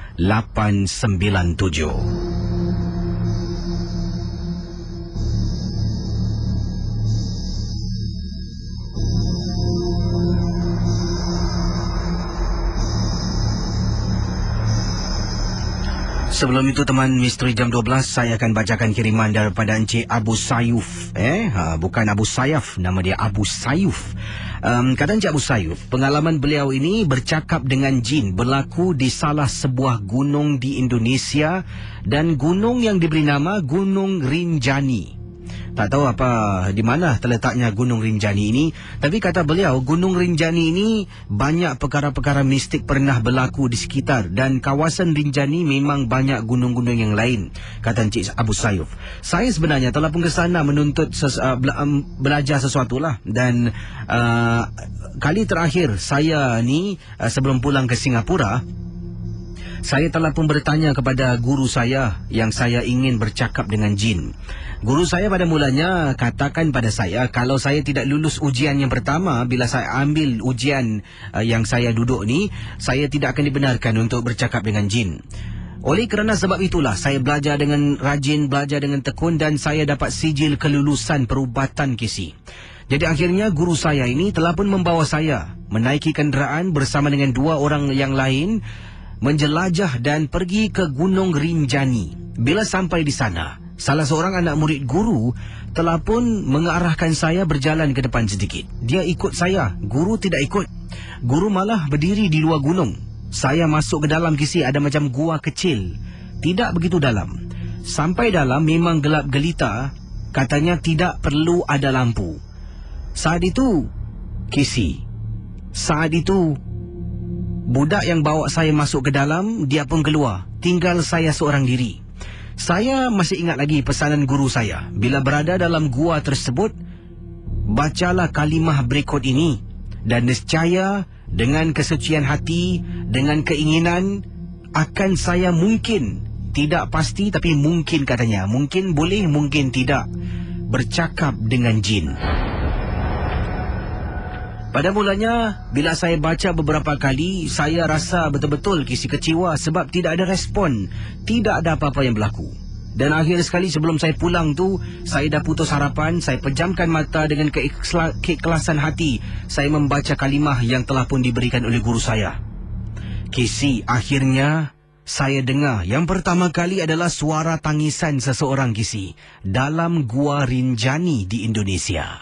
Sebelum itu teman misteri jam 12, saya akan bacakan kiriman daripada Encik Abu Sayuf. Bukan Abu Sayaf, nama dia Abu Sayuf. Kata Encik Abu Sayuf, pengalaman beliau ini bercakap dengan jin berlaku di salah sebuah gunung di Indonesia, dan gunung yang diberi nama Gunung Rinjani. Tak tahu apa di mana terletaknya Gunung Rinjani ini, tapi kata beliau Gunung Rinjani ini banyak perkara-perkara mistik pernah berlaku di sekitar, dan kawasan Rinjani memang banyak gunung-gunung yang lain, kata Encik Abu Sayuf. Saya sebenarnya telah pun ke sana menuntut belajar sesuatu lah, dan kali terakhir saya ni sebelum pulang ke Singapura, saya telah pun bertanya kepada guru saya yang saya ingin bercakap dengan jin. Guru saya pada mulanya katakan pada saya, kalau saya tidak lulus ujian yang pertama, bila saya ambil ujian yang saya duduk ni, saya tidak akan dibenarkan untuk bercakap dengan jin. Oleh kerana sebab itulah, saya belajar dengan rajin, belajar dengan tekun, dan saya dapat sijil kelulusan perubatan KC. Jadi akhirnya guru saya ini telah pun membawa saya menaiki kenderaan bersama dengan 2 orang yang lain, menjelajah dan pergi ke Gunung Rinjani. Bila sampai di sana, salah seorang anak murid guru telah pun mengarahkan saya berjalan ke depan sedikit. Dia ikut saya, guru tidak ikut. Guru malah berdiri di luar gunung. Saya masuk ke dalam kisi, ada macam gua kecil, tidak begitu dalam. Sampai dalam memang gelap gelita, katanya tidak perlu ada lampu. Saat itu budak yang bawa saya masuk ke dalam, dia pun keluar. Tinggal saya seorang diri. Saya masih ingat lagi pesanan guru saya. Bila berada dalam gua tersebut, bacalah kalimah berikut ini, dan nescaya dengan kesucian hati, dengan keinginan, akan saya mungkin, tidak pasti tapi mungkin katanya, mungkin boleh, mungkin tidak, bercakap dengan jin. Pada mulanya, bila saya baca beberapa kali, saya rasa betul-betul kisi kecewa sebab tidak ada respon, tidak ada apa-apa yang berlaku. Dan akhir sekali sebelum saya pulang tu, saya dah putus harapan, saya pejamkan mata dengan keikhlasan hati. Saya membaca kalimah yang telah pun diberikan oleh guru saya. Kisi, akhirnya saya dengar yang pertama kali adalah suara tangisan seseorang kisi dalam Gua Rinjani di Indonesia.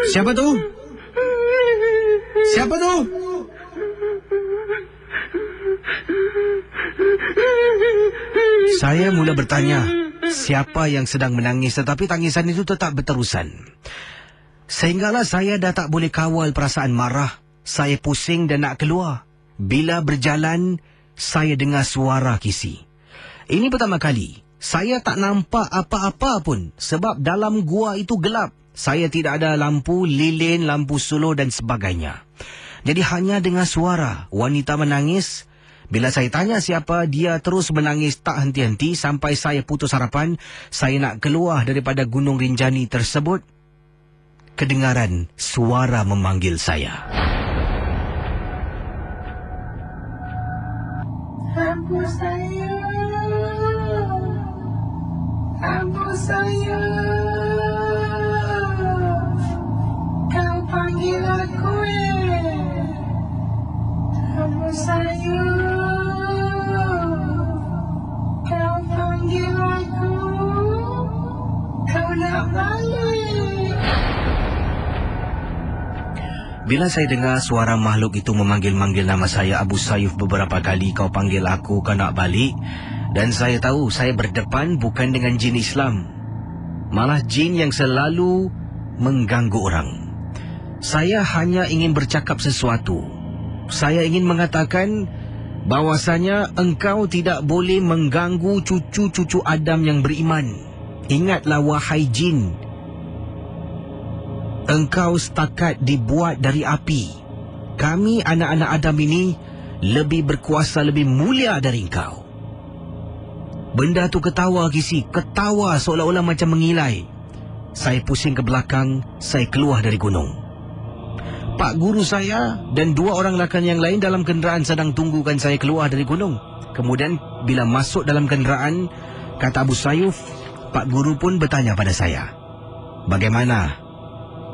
Siapa tu? Siapa tu? Saya mula bertanya, siapa yang sedang menangis, tetapi tangisan itu tetap berterusan. Sehinggalah saya dah tak boleh kawal perasaan marah. Saya pusing dan nak keluar. Bila berjalan, saya dengar suara kisi. Ini pertama kali. Saya tak nampak apa-apa pun sebab dalam gua itu gelap. Saya tidak ada lampu, lilin, lampu suluh dan sebagainya. Jadi hanya dengar suara wanita menangis. Bila saya tanya siapa, dia terus menangis tak henti-henti sampai saya putus harapan. Saya nak keluar daripada Gunung Rinjani tersebut. Kedengaran suara memanggil saya. Abu saya, Abu saya, kau panggil aku Abu saya, kau panggil aku, kau nak balik. Bila saya dengar suara makhluk itu memanggil-manggil nama saya Abu Sayuf beberapa kali, kau panggil aku, kau nak balik. Dan saya tahu saya berdepan bukan dengan jin Islam, malah jin yang selalu mengganggu orang. Saya hanya ingin bercakap sesuatu. Saya ingin mengatakan bahawasanya engkau tidak boleh mengganggu cucu-cucu Adam yang beriman. Ingatlah wahai jin, engkau setakat dibuat dari api. Kami anak-anak Adam ini lebih berkuasa, lebih mulia dari engkau. Benda tu ketawa Kisi, ketawa seolah-olah macam mengilai. Saya pusing ke belakang, saya keluar dari gunung. Pak guru saya dan 2 orang rakan yang lain dalam kenderaan sedang tunggukan saya keluar dari gunung. Kemudian bila masuk dalam kenderaan, kata Abu Sayyaf, Pak guru pun bertanya pada saya, bagaimana?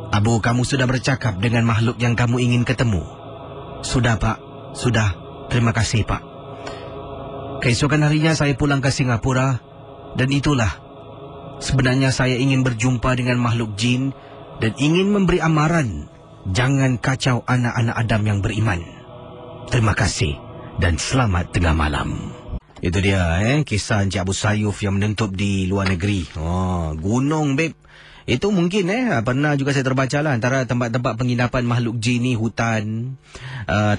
Abu, kamu sudah bercakap dengan makhluk yang kamu ingin ketemu? Sudah Pak, sudah. Terima kasih Pak. Keesokan harinya saya pulang ke Singapura. Dan itulah, sebenarnya saya ingin berjumpa dengan makhluk jin dan ingin memberi amaran, jangan kacau anak-anak Adam yang beriman. Terima kasih dan selamat tengah malam. Itu dia kisah Encik Abu Sayyaf yang menentup di luar negeri. Gunung babe. Itu mungkin pernah juga saya terbaca lah, antara tempat-tempat penginapan makhluk jin ni hutan,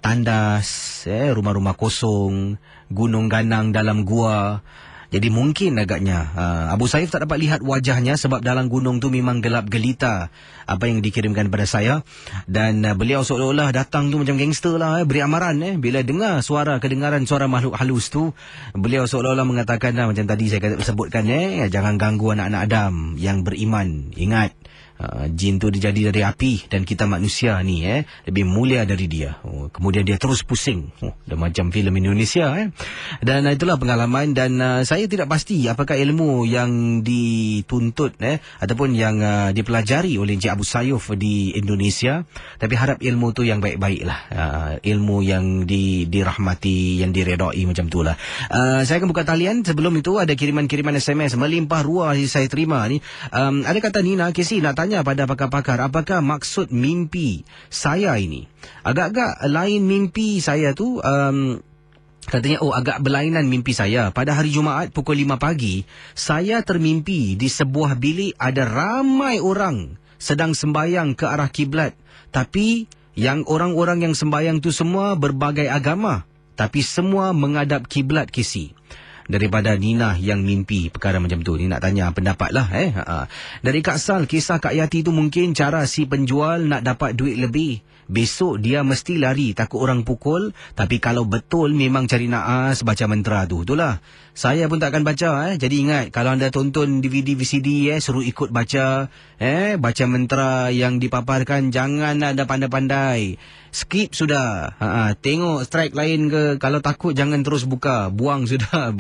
tandas, rumah-rumah kosong, gunung ganang dalam gua. Jadi mungkin agaknya Abu Sayyaf tak dapat lihat wajahnya sebab dalam gunung tu memang gelap gelita apa yang dikirimkan pada saya. Dan beliau seolah-olah datang tu macam gangster lah, beri amaran. Bila dengar kedengaran suara makhluk halus tu, beliau seolah-olah mengatakan macam tadi saya sebutkan, jangan ganggu anak-anak Adam yang beriman. Ingat, jin tu dijadi dari api dan kita manusia ni lebih mulia dari dia. Kemudian dia terus pusing. Dah macam filem Indonesia. Dan itulah pengalaman. Dan saya tidak pasti apakah ilmu yang dituntut ataupun yang dipelajari oleh Encik Abu Sayyaf di Indonesia. Tapi harap ilmu tu yang baik-baik lah. Ilmu yang dirahmati, yang diredai macam tu lah. Saya akan buka talian. Sebelum itu ada kiriman-kiriman SMS melimpah ruah yang saya terima ni. Ada kata Nina Kesi nak tanya pada pakar-pakar, apakah maksud mimpi saya ini? Agak-agak lain mimpi saya tu. Katanya, agak berlainan mimpi saya. Pada hari Jumaat pukul 5 pagi, saya termimpi di sebuah bilik ada ramai orang sedang sembayang ke arah kiblat. Tapi yang orang-orang yang sembayang tu semua berbagai agama, tapi semua menghadap kiblat Kesi. Daripada Nina yang mimpi perkara macam tu. Ni nak tanya pendapat lah. Dari Kak Sal, kisah Kak Yati tu mungkin cara si penjual nak dapat duit lebih. Besok dia mesti lari takut orang pukul. Tapi kalau betul memang cari naas baca mantra tu. Itulah. Saya pun tak akan baca. Jadi ingat, kalau anda tonton DVD, VCD, suruh ikut baca. Baca mantra yang dipaparkan. Jangan ada pandai-pandai. Skip sudah. Tengok strike lain ke. Kalau takut jangan terus buka. Buang sudah.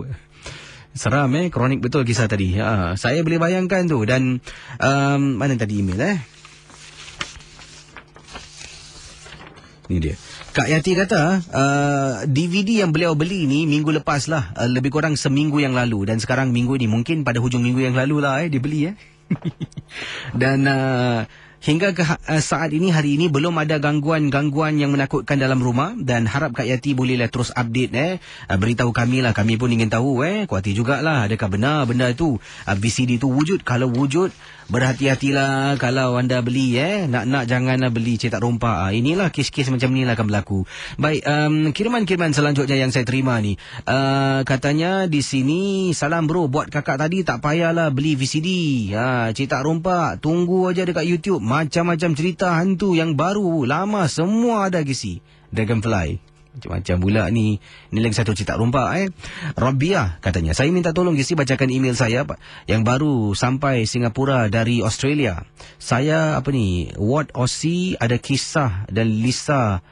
Seram kronik betul kisah tadi. Saya boleh bayangkan tu. Dan mana tadi email Ni dia. Kak Yati kata DVD yang beliau beli ni minggu lepas lah, lebih kurang seminggu yang lalu. Dan sekarang minggu ni, mungkin pada hujung minggu yang lalu lah dia beli Dan hingga ke saat ini, hari ini belum ada gangguan-gangguan yang menakutkan dalam rumah. Dan harap Kak Yati bolehlah terus update beritahu kami lah. Kami pun ingin tahu kuat hati jugalah, adakah benar benda tu VCD tu wujud. Kalau wujud, berhati-hatilah kalau anda beli nak janganlah beli cetak rompak. Inilah kes-kes macam ni lah akan berlaku. Baik, kiriman-kiriman selanjutnya yang saya terima ni, katanya di sini, salam bro, buat kakak tadi tak payahlah beli VCD, cetak rompak, tunggu aja dekat YouTube. Macam-macam cerita hantu yang baru, lama, semua ada Kesi. Dragonfly macam-macam pula ni. Ni lagi satu cetak rompak Rabiah katanya, saya minta tolong Kesi bacakan email saya yang baru sampai Singapura dari Australia. Saya Ward Aussie, ada kisah dan Lusa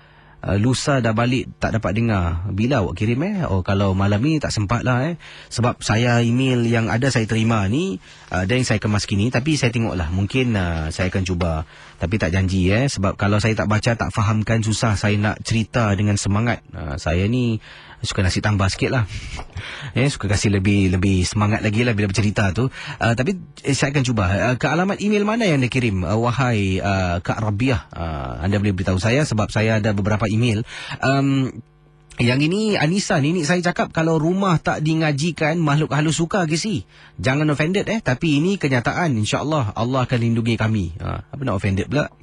dah balik, tak dapat dengar. Bila awak kirim kalau malam ni tak sempat lah sebab saya email yang ada saya terima ni dan yang saya kemas kini. Tapi saya tengoklah, mungkin saya akan cuba. Tapi tak janji sebab kalau saya tak baca, tak fahamkan, susah saya nak cerita dengan semangat. Saya ni suka nasi tambah sikit lah suka kasih lebih semangat lagi lah bila bercerita tu. Tapi saya akan cuba. Ke alamat email mana yang anda kirim, wahai Kak Rabiah? Anda boleh beritahu saya sebab saya ada beberapa email. Yang ini Anissa, nenek saya cakap kalau rumah tak dingajikan, makhluk halus suka Kesi. Jangan offended tapi ini kenyataan. InsyaAllah Allah akan lindungi kami. Apa nak offended pula?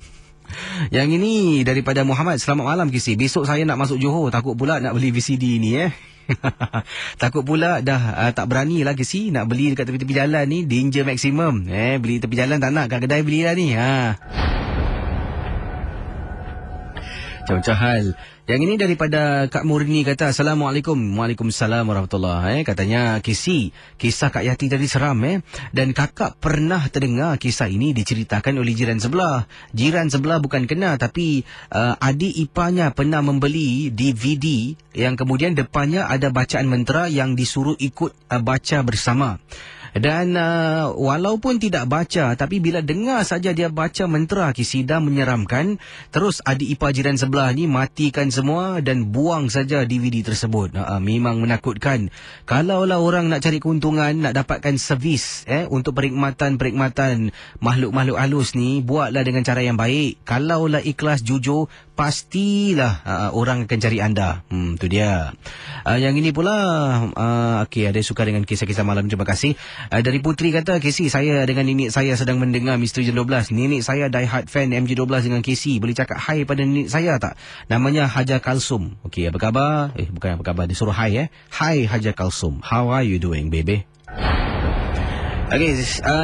Yang ini daripada Muhammad. Selamat malam Kisi. Besok saya nak masuk Johor. Takut pula nak beli VCD ni Takut pula dah tak berani lah Kisi. Nak beli dekat tepi-tepi jalan ni. Danger maksimum. Beli tepi jalan tak nak. Kat kedai belilah ni. Macam-macam hal. Yang ini daripada Kak Murni kata, Assalamualaikum. Waalaikumsalam warahmatullahi. Katanya, Kisi, kisah Kak Yati tadi seram Dan kakak pernah terdengar kisah ini diceritakan oleh jiran sebelah. Jiran sebelah bukan kena, tapi adik iparnya pernah membeli DVD yang kemudian depannya ada bacaan mentera yang disuruh ikut baca bersama. Dan walaupun tidak baca, tapi bila dengar saja dia baca mentera Kisi, dah menyeramkan. Terus adik ipar jiran sebelah ni matikan semua dan buang saja DVD tersebut. Memang menakutkan. Kalaulah orang nak cari keuntungan, nak dapatkan servis untuk perkhidmatan makhluk-makhluk halus ni, buatlah dengan cara yang baik. Kalaulah ikhlas, jujur, pastilah orang akan cari anda. Tu dia. Yang ini pula, okey, ada suka dengan kisah-kisah malam. Terima kasih. Dari Putri kata, Kisi, saya dengan nenek saya sedang mendengar Misteri Jam 12. Nenek saya die hard fan MJ12 dengan Kisi. Boleh cakap hai pada nenek saya tak? Namanya Haja Kalsum. Okey, apa khabar? Bukan apa khabar, dia suruh hai Hai Haja Kalsum. How are you doing, baby? Okey,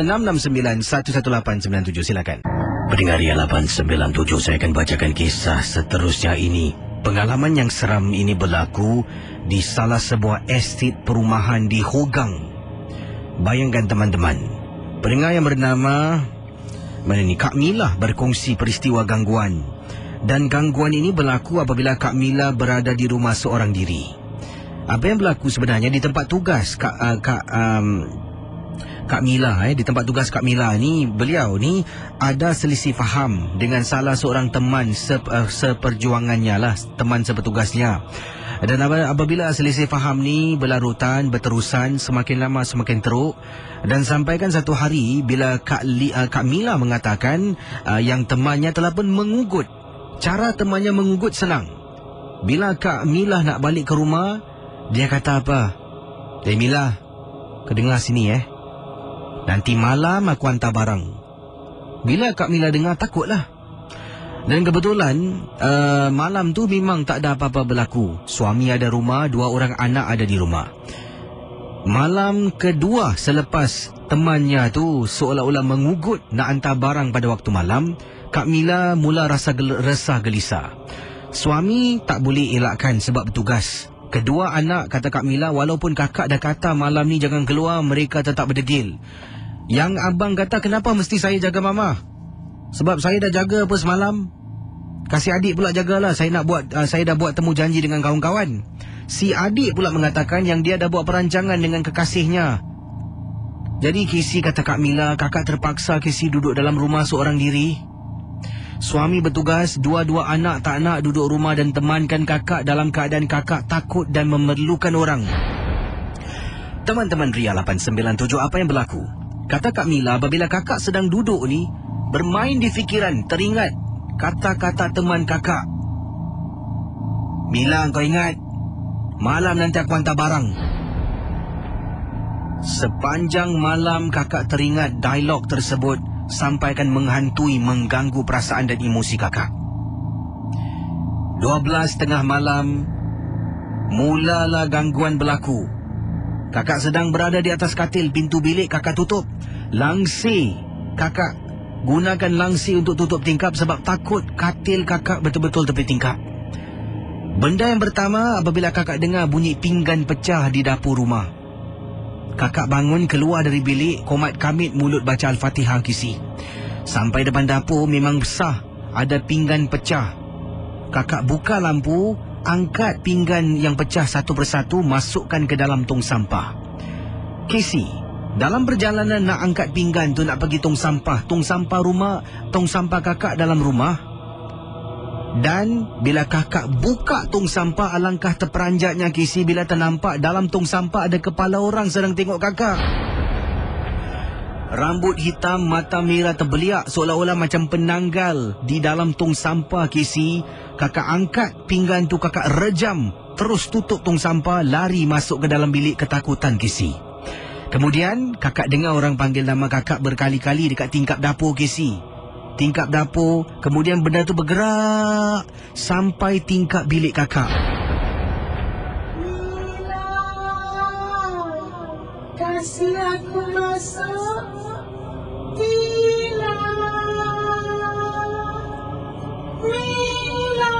669-11897, silakan. Pendengar Ria 897, saya akan bacakan kisah seterusnya ini. Pengalaman yang seram ini berlaku di salah sebuah estet perumahan di Hogang. Bayangkan teman-teman, pendengar yang bernama Kak Mila berkongsi peristiwa gangguan. Dan gangguan ini berlaku apabila Kak Mila berada di rumah seorang diri. Apa yang berlaku sebenarnya di tempat tugas Kak Mila, di tempat tugas Kak Mila ni, beliau ni ada selisih faham dengan salah seorang teman seperjuangannya lah, teman sepetugasnya. Dan apabila selisih faham ni berlarutan, berterusan, semakin lama semakin teruk. Dan sampaikan satu hari bila Kak Mila mengatakan yang temannya telah pun mengugut. Cara temannya mengugut senang. Bila Kak Mila nak balik ke rumah, dia kata apa? Mila, kau dengar sini nanti malam aku hantar barang. Bila Kak Mila dengar, takutlah. Dan kebetulan malam tu memang tak ada apa-apa berlaku. Suami ada rumah, 2 orang anak ada di rumah. Malam kedua selepas temannya tu seolah-olah mengugut nak hantar barang pada waktu malam, Kak Mila mula rasa resah gelisah. Suami tak boleh elakkan sebab bertugas. Kedua anak, kata Kak Mila, walaupun kakak dah kata malam ni jangan keluar, mereka tetap berdegil. Yang abang kata, kenapa mesti saya jaga mama? Sebab saya dah jaga apa semalam. Kasih adik pula jagalah. Saya dah buat temu janji dengan kawan-kawan. Si adik pula mengatakan yang dia dah buat perancangan dengan kekasihnya. Jadi Kisi, kata Kak Mila, kakak terpaksa Kisi duduk dalam rumah seorang diri. Suami bertugas, 2 anak tak nak duduk rumah dan temankan kakak dalam keadaan kakak takut dan memerlukan orang. Teman-teman Ria 897, apa yang berlaku? Kata Kak Mila, apabila kakak sedang duduk ni, bermain di fikiran, teringat kata-kata teman kakak. Mila, kau ingat, malam nanti aku hantar barang. Sepanjang malam kakak teringat dialog tersebut sampaikan menghantui, mengganggu perasaan dan emosi kakak. 12:30 malam, mulalah gangguan berlaku. Kakak sedang berada di atas katil, pintu bilik kakak tutup. Langsir kakak gunakan langsir untuk tutup tingkap sebab takut katil kakak betul-betul tepi tingkap. Benda yang pertama apabila kakak dengar bunyi pinggan pecah di dapur rumah. Kakak bangun keluar dari bilik, komat kamit mulut baca Al-Fatihah Kisi. Sampai depan dapur memang besar ada pinggan pecah. Kakak buka lampu, angkat pinggan yang pecah satu persatu, masukkan ke dalam tong sampah. Kisi, dalam perjalanan nak angkat pinggan tu, nak pergi tong sampah rumah, tong sampah kakak dalam rumah. Dan bila kakak buka tong sampah, alangkah terperanjatnya Kisi bila ternampak dalam tong sampah ada kepala orang sedang tengok kakak. Rambut hitam, mata merah terbeliak seolah-olah macam penanggal di dalam tong sampah Kisi. Kakak angkat pinggan tu, kakak rejam, terus tutup tong sampah, lari masuk ke dalam bilik ketakutan Kisi. Kemudian kakak dengar orang panggil nama kakak berkali-kali dekat tingkap dapur Kisi. tingkap dapur, kemudian benda tu bergerak sampai tingkap bilik kakak. Mila, kasih aku masuk. Mila, Mila,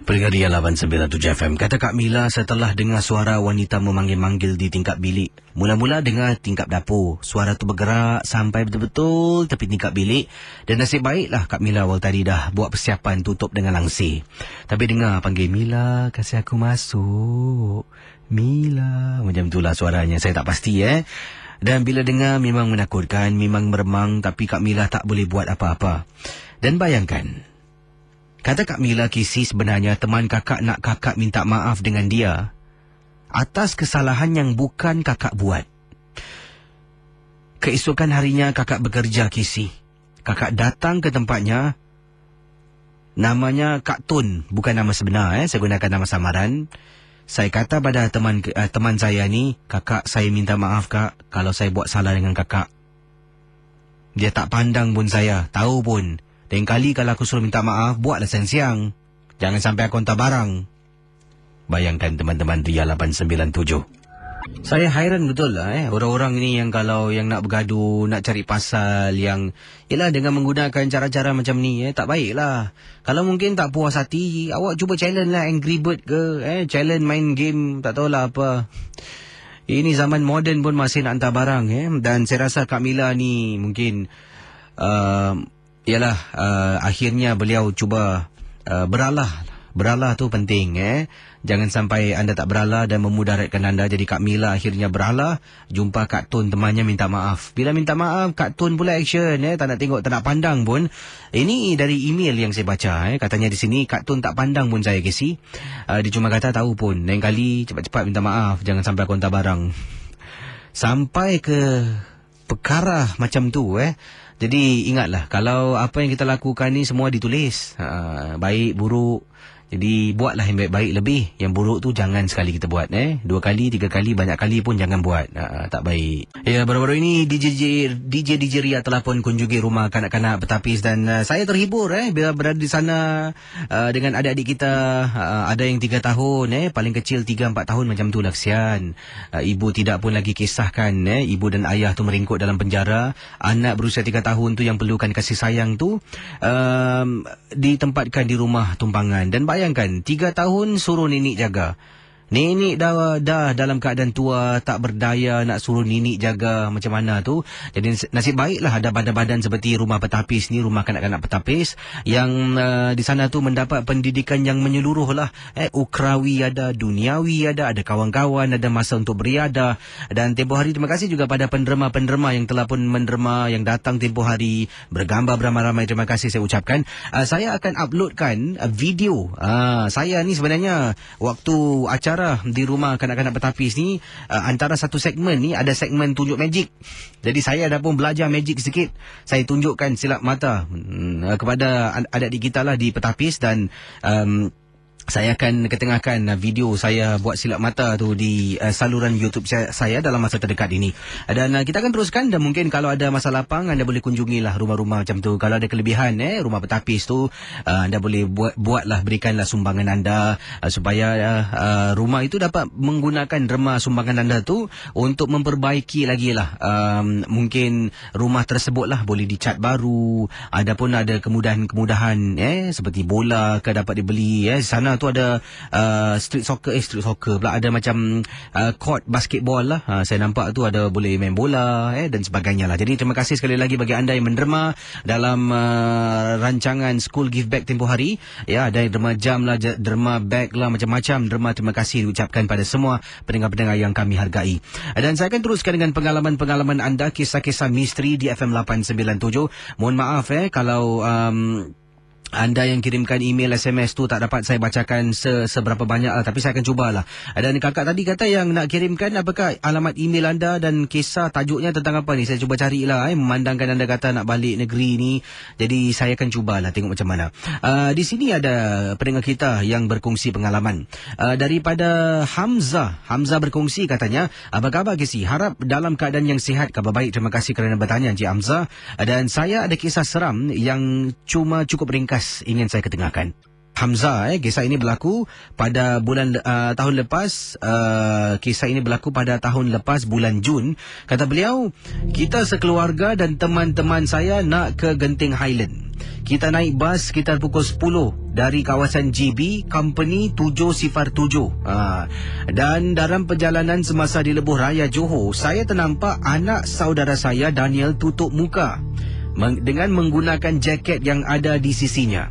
Pendengar Ria 897 FM. Kata Kak Mila setelah dengar suara wanita memanggil-manggil di tingkap bilik. Mula-mula dengar tingkap dapur. Suara tu bergerak sampai betul-betul tepi tingkap bilik. Dan nasib baiklah Kak Mila awal tadi dah buat persiapan tutup dengan langsir. Tapi dengar panggil Mila, kasih aku masuk. Mila. Macam itulah suaranya. Saya tak pasti Dan bila dengar memang menakutkan, memang meremang. Tapi Kak Mila tak boleh buat apa-apa. Dan bayangkan, kata Kak Mila, Kisi, sebenarnya teman kakak nak kakak minta maaf dengan dia atas kesalahan yang bukan kakak buat. Keesokan harinya kakak bekerja, Kisi. Kakak datang ke tempatnya. Namanya Kak Tun, bukan nama sebenar. Saya gunakan nama samaran. Saya kata pada teman saya ni, kakak, saya minta maaf kak kalau saya buat salah dengan kakak. Dia tak pandang pun saya, tahu pun. Lain kali kalau aku suruh minta maaf, buatlah siang-siang. Jangan sampai aku hantar barang. Bayangkan teman-teman Ria 897. Saya hairan betul lah orang-orang ini yang kalau yang nak bergaduh, nak cari pasal yang yelah dengan menggunakan cara-cara macam ni tak baik lah. Kalau mungkin tak puas hati, awak cuba challenge lah Angry Bird ke, challenge main game, tak tahulah apa. Ini zaman moden pun masih nak hantar barang dan saya rasa Kak Mila ni mungkin akhirnya beliau cuba beralah. Beralah tu penting Jangan sampai anda tak beralah dan memudaratkan anda. Jadi Kak Mila akhirnya beralah, jumpa Kak Tun temannya minta maaf. Bila minta maaf, Kak Tun pula action tak nak tengok, tak nak pandang pun. Ini dari email yang saya baca katanya di sini Kak Tun tak pandang pun saya, Casey. Dia cuma kata tahu pun, lain kali cepat-cepat minta maaf, jangan sampai aku hantar barang. Sampai ke perkara macam tu Jadi ingatlah, kalau apa yang kita lakukan ni semua ditulis. Baik, buruk. Jadi buatlah yang baik-baik lebih. Yang buruk tu jangan sekali kita buat 2 kali, 3 kali, banyak kali pun jangan buat. Tak baik. Ya, baru-baru ini DJ Ria telah pun kunjungi rumah kanak-kanak bertapis. Dan saya terhibur bila berada di sana dengan adik-adik kita. Ada yang 3 tahun paling kecil 3-4 tahun macam tu lah, kesian. Ibu tidak pun lagi kisahkan ibu dan ayah tu meringkuk dalam penjara. Anak berusia 3 tahun tu yang perlukan kasih sayang tu ditempatkan di rumah tumpangan. Dan bayangkan 3 tahun suruh nenek jaga. Nenek dah dalam keadaan tua, tak berdaya, nak suruh nenek jaga macam mana tu. Jadi nasib baiklah ada badan-badan seperti rumah petapis ni, rumah kanak-kanak petapis yang di sana tu mendapat pendidikan yang menyeluruh lah. Ukrawi ada, duniawi ada kawan-kawan, ada masa untuk beriadah. Dan tempoh hari terima kasih juga pada penderma-penderma yang telah pun menderma, yang datang tempoh hari bergambar beramai-ramai. Terima kasih saya ucapkan. Saya akan uploadkan video. Saya ni sebenarnya waktu acara di rumah kanak-kanak bertapis ni, antara satu segmen ni ada segmen tunjuk magic. Jadi saya dah pun belajar magic sikit. Saya tunjukkan silap mata kepada adik-adik kita lah di petapis. Dan saya akan ketengahkan video saya buat silap mata tu di saluran YouTube saya dalam masa terdekat ini. Dan kita akan teruskan, dan mungkin kalau ada masa lapang anda boleh kunjungilah rumah-rumah macam tu. Kalau ada kelebihan rumah petapis tu, anda boleh buatlah, berikanlah sumbangan anda supaya rumah itu dapat menggunakan derma sumbangan anda tu untuk memperbaiki lagi lah. Mungkin rumah tersebut lah boleh dicat baru. Ada pun ada kemudahan-kemudahan seperti bola ke dapat dibeli sana tu ada street soccer pula, ada macam court basketball lah. Saya nampak tu ada boleh main bola dan sebagainya lah. Jadi terima kasih sekali lagi bagi anda yang menderma dalam rancangan School Give Back tempoh hari. Ya, ada derma jam lah, derma bag lah, macam-macam derma. Terima kasih diucapkan pada semua pendengar-pendengar yang kami hargai. Dan saya akan teruskan dengan pengalaman-pengalaman anda, kisah-kisah misteri di FM 897. Mohon maaf kalau anda yang kirimkan email SMS tu tak dapat saya bacakan seberapa banyak lah, tapi saya akan cubalah. Dan kakak tadi kata yang nak kirimkan apakah alamat email anda dan kisah tajuknya tentang apa ni. Saya cuba carilah memandangkan anda kata nak balik negeri ni. Jadi saya akan cubalah tengok macam mana. Di sini ada pendengar kita yang berkongsi pengalaman. Daripada Hamzah berkongsi katanya, apa khabar Kisi? Harap dalam keadaan yang sihat, khabar baik. Terima kasih kerana bertanya Encik Hamzah. Dan saya ada kisah seram yang cukup ringkas ingin saya ketengahkan. Hamzah, kisah ini berlaku pada bulan tahun lepas. Kisah ini berlaku pada tahun lepas bulan Jun. Kata beliau, kita sekeluarga dan teman-teman saya nak ke Genting Highland. Kita naik bas sekitar pukul 10 dari kawasan GB Company 707. Dan dalam perjalanan semasa di Lebuh Raya Johor, saya ternampak anak saudara saya Daniel tutup muka dengan menggunakan jaket yang ada di sisinya.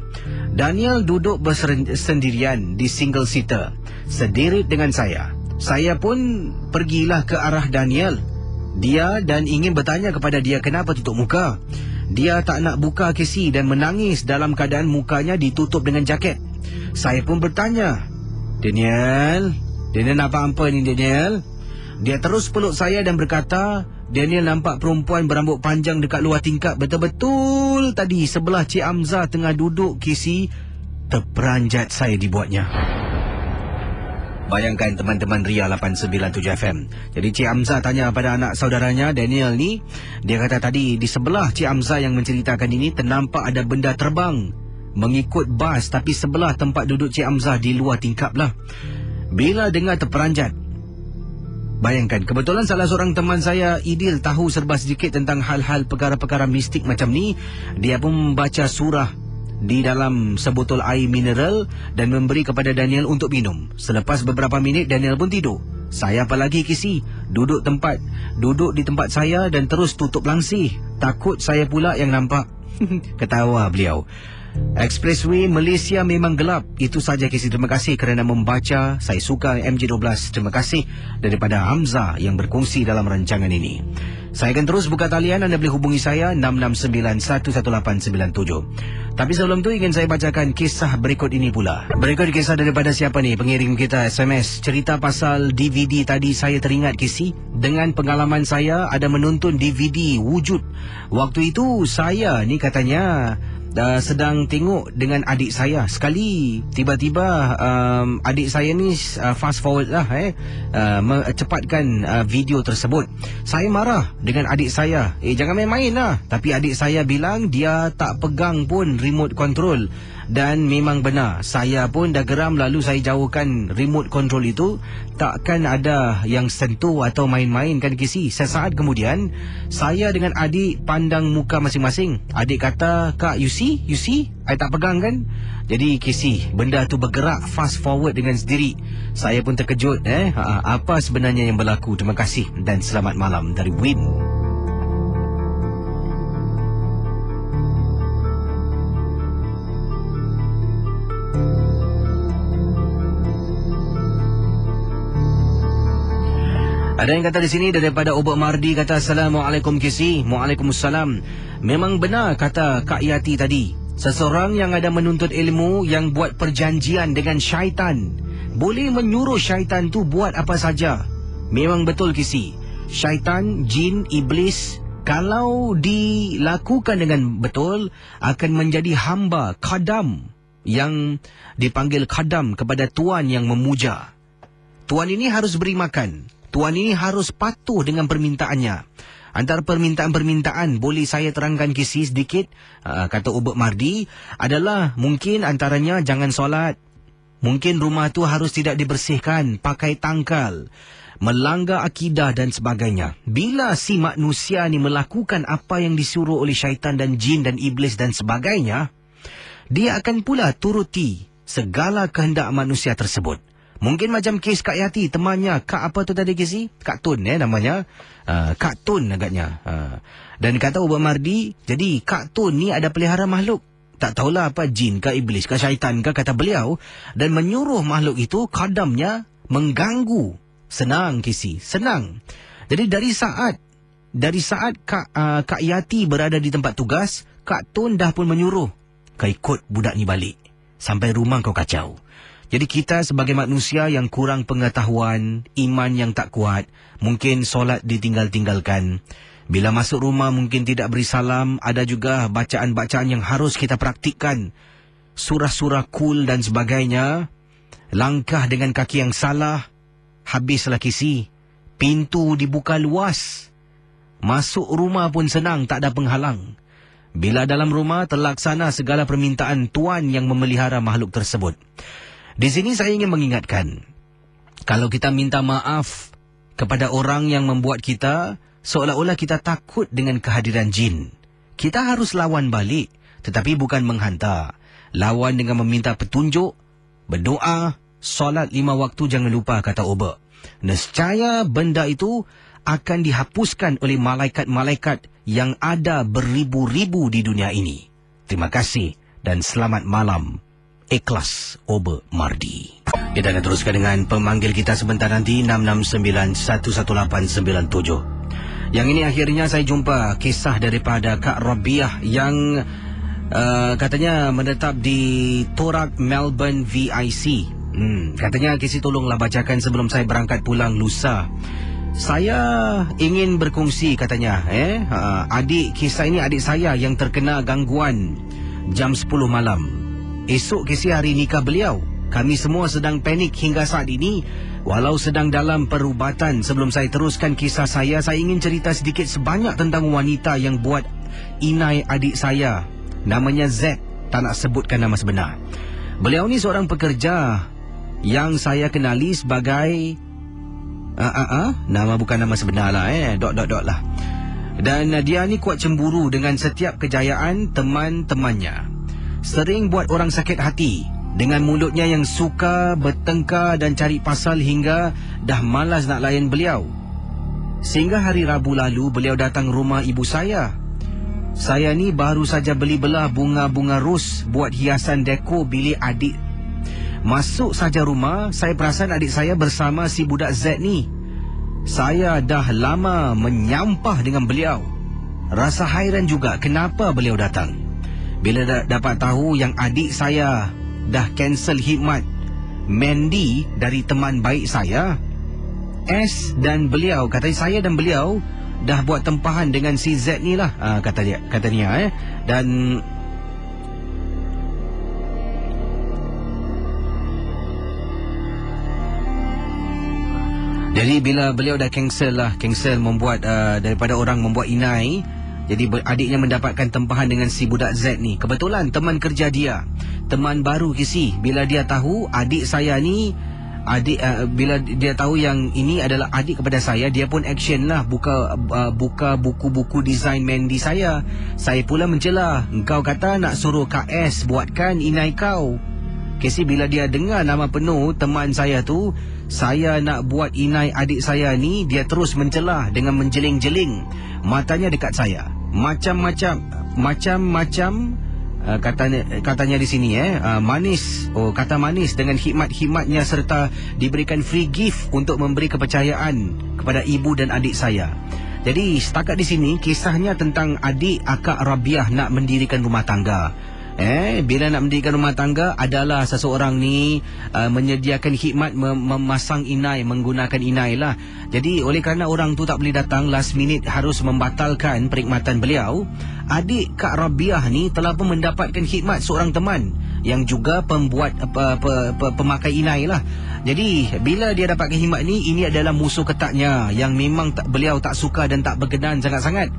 Daniel duduk bersendirian di single seater, sedirit dengan saya. Saya pun pergilah ke arah Daniel. Dia dan ingin bertanya kepada dia kenapa tutup muka. Dia tak nak buka kesi dan menangis dalam keadaan mukanya ditutup dengan jaket. Saya pun bertanya, Daniel nampak apa ni Daniel? Dia terus peluk saya dan berkata, Daniel nampak perempuan berambut panjang dekat luar tingkap. Betul-betul tadi sebelah Cik Hamzah tengah duduk kisi. Terperanjat saya dibuatnya. Bayangkan teman-teman Ria 897 FM. Jadi Cik Hamzah tanya pada anak saudaranya Daniel ni. Dia kata tadi di sebelah Cik Hamzah yang menceritakan ini ternampak ada benda terbang mengikut bas, tapi sebelah tempat duduk Cik Hamzah di luar tingkap lah. Bila dengar terperanjat, bayangkan, kebetulan salah seorang teman saya, Idil, tahu serba sedikit tentang hal-hal perkara-perkara mistik macam ni. Dia pun membaca surah di dalam sebotol air mineral dan memberi kepada Daniel untuk minum. Selepas beberapa minit, Daniel pun tidur. Saya apalagi Kisi, duduk di tempat saya dan terus tutup langsir. Takut saya pula yang nampak. Ketawa beliau. Expressway Malaysia memang gelap. Itu saja Kisi. Terima kasih kerana membaca. Saya suka MJ12. Terima kasih daripada Hamzah yang berkongsi dalam rancangan ini. Saya akan terus buka talian. Anda boleh hubungi saya 669-11897. Tapi sebelum tu ingin saya bacakan kisah berikut ini pula. Berikut kisah daripada siapa ni? Pengirim kita SMS. Cerita pasal DVD tadi saya teringat Kisi. Dengan pengalaman saya ada menonton DVD wujud. Waktu itu saya ni katanya sedang tengok dengan adik saya. Sekali tiba-tiba adik saya ni fast forward lah cepatkan video tersebut. Saya marah dengan adik saya. Jangan main-main lah. Tapi adik saya bilang dia tak pegang pun remote control. Dan memang benar, saya pun dah geram, lalu saya jauhkan remote control itu. Takkan ada yang sentuh atau main-main kan Kisi. Sesaat kemudian saya dengan adik pandang muka masing-masing. Adik kata, Kak, you see, I tak pegang kan. Jadi Kisi, benda tu bergerak fast forward dengan sendiri. Saya pun terkejut. Apa sebenarnya yang berlaku? Terima kasih dan selamat malam dari Win. Ada yang kata di sini daripada Obak Mardi, kata Assalamualaikum Kisi. Waalaikumsalam. Memang benar kata Kak Yati tadi. Seseorang yang ada menuntut ilmu yang buat perjanjian dengan syaitan boleh menyuruh syaitan tu buat apa saja. Memang betul Kisi. Syaitan, jin, iblis kalau dilakukan dengan betul akan menjadi hamba khadam yang dipanggil khadam kepada tuan yang memuja. Tuan ini harus beri makan. Tuan ini harus patuh dengan permintaannya. Antara permintaan-permintaan boleh saya terangkan Kisi sedikit, kata Ubek Mardi, adalah mungkin antaranya jangan solat. Mungkin rumah tu harus tidak dibersihkan, pakai tangkal, melanggar akidah dan sebagainya. Bila si manusia ni melakukan apa yang disuruh oleh syaitan dan jin dan iblis dan sebagainya, dia akan pula turuti segala kehendak manusia tersebut. Mungkin macam kes Kak Yati, temannya Kak apa tu tadi Kesi? Kak Tun namanya. Kak Tun agaknya. Dan kata Ubah Mardi, jadi Kak Tun ni ada pelihara makhluk. Tak tahulah apa, jin ke iblis ke syaitan ke, kata beliau. Dan menyuruh makhluk itu kadamnya mengganggu. Senang Kesi, senang. Jadi dari saat Kak Yati berada di tempat tugas, Kak Tun dah pun menyuruh, kau ikut budak ni balik. Sampai rumah kau kacau. Jadi kita sebagai manusia yang kurang pengetahuan, iman yang tak kuat, mungkin solat ditinggal-tinggalkan. Bila masuk rumah mungkin tidak beri salam, ada juga bacaan-bacaan yang harus kita praktikkan. Surah-surah kul dan sebagainya. Langkah dengan kaki yang salah, habislah Kesi. Pintu dibuka luas. Masuk rumah pun senang, tak ada penghalang. Bila dalam rumah terlaksana segala permintaan tuan yang memelihara makhluk tersebut. Di sini saya ingin mengingatkan, kalau kita minta maaf kepada orang yang membuat kita seolah-olah kita takut dengan kehadiran jin, kita harus lawan balik, tetapi bukan menghantar. Lawan dengan meminta petunjuk, berdoa, solat 5 waktu jangan lupa, kata Oba. Nescaya benda itu akan dihapuskan oleh malaikat-malaikat yang ada beribu-ribu di dunia ini. Terima kasih dan selamat malam. Ikhlas, Oba Mardi. Kita akan teruskan dengan pemanggil kita sebentar nanti, 669-11897. Yang ini akhirnya saya jumpa kisah daripada Kak Rabiah yang katanya menetap di Torak, Melbourne VIC. Katanya Kesi tolonglah bacakan sebelum saya berangkat pulang lusa. Saya ingin berkongsi katanya. Kisah ini adik saya yang terkena gangguan jam 10 malam. Esok Kesi hari nikah beliau. Kami semua sedang panik hingga saat ini. Walau sedang dalam perubatan, sebelum saya teruskan kisah saya ingin cerita sedikit sebanyak tentang wanita yang buat inai adik saya. Namanya Z, tak nak sebutkan nama sebenar. Beliau ni seorang pekerja yang saya kenali sebagai nama bukan nama sebenar lah, lah. Dan dia ni kuat cemburu dengan setiap kejayaan teman-temannya. Sering buat orang sakit hati dengan mulutnya yang suka bertengkar dan cari pasal hingga dah malas nak layan beliau. Sehingga hari Rabu lalu beliau datang rumah ibu saya. Saya ni baru saja beli belah bunga-bunga ros buat hiasan dekor bilik adik. Masuk saja rumah, saya perasan adik saya bersama si budak Z ni. Saya dah lama menyampah dengan beliau. Rasa hairan juga kenapa beliau datang. Bila dapat tahu yang adik saya dah cancel khidmat Mandy dari teman baik saya, S dan beliau, kata saya dan beliau dah buat tempahan dengan si Z ni lah, kata dia. Dan jadi bila beliau dah cancel membuat daripada orang membuat inai, jadi adiknya mendapatkan tempahan dengan si budak Z ni. Kebetulan teman kerja dia, teman baru Kesi. Bila dia tahu adik saya ni bila dia tahu yang ini adalah adik kepada saya, dia pun action lah, buka buku-buku design Mandy saya. Saya pula mencela, engkau kata nak suruh Kak S buatkan inai kau. Kesi bila dia dengar nama penuh teman saya tu, saya nak buat inai adik saya ni, dia terus mencela dengan menjeling-jeling. Matanya dekat saya, macam-macam katanya di sini manis. Kata manis dengan khidmat-khidmatnya serta diberikan free gift untuk memberi kepercayaan kepada ibu dan adik saya. Jadi setakat di sini kisahnya tentang adik akak Rabiah nak mendirikan rumah tangga. Bila nak mendirikan rumah tangga adalah seseorang ni menyediakan khidmat memasang inai, menggunakan inai lah. Jadi oleh kerana orang tu tak boleh datang, last minute harus membatalkan perkhidmatan beliau, adik Kak Rabiah ni telah pun mendapatkan khidmat seorang teman yang juga pembuat pemakai inai lah. Jadi bila dia dapatkan khidmat ni, ini adalah musuh ketatnya yang memang beliau tak suka dan tak berkenan sangat-sangat.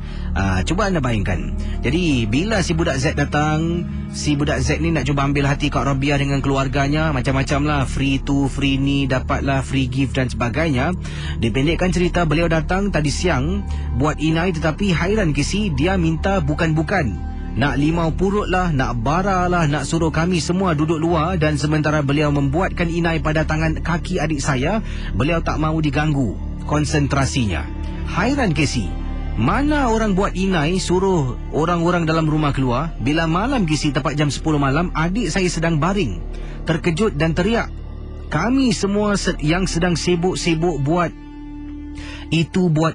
Cuba anda bayangkan. Jadi bila si budak Z datang, si budak Z ni nak cuba ambil hati Kak Rabiah dengan keluarganya, macam-macam lah, free tu, free ni, dapatlah free gift dan sebagainya. Dipendekkan cerita, beliau datang tadi siang buat inai, tetapi hairan Kesi, dia minta bukan-bukan. Nak limau purut lah, nak bara lah, nak suruh kami semua duduk luar. Dan sementara beliau membuatkan inai pada tangan kaki adik saya, beliau tak mahu diganggu konsentrasinya. Hairan Casey, mana orang buat inai suruh orang-orang dalam rumah keluar? Bila malam Casey, tepat jam 10 malam, adik saya sedang baring, terkejut dan teriak. Kami semua yang sedang sibuk-sibuk buat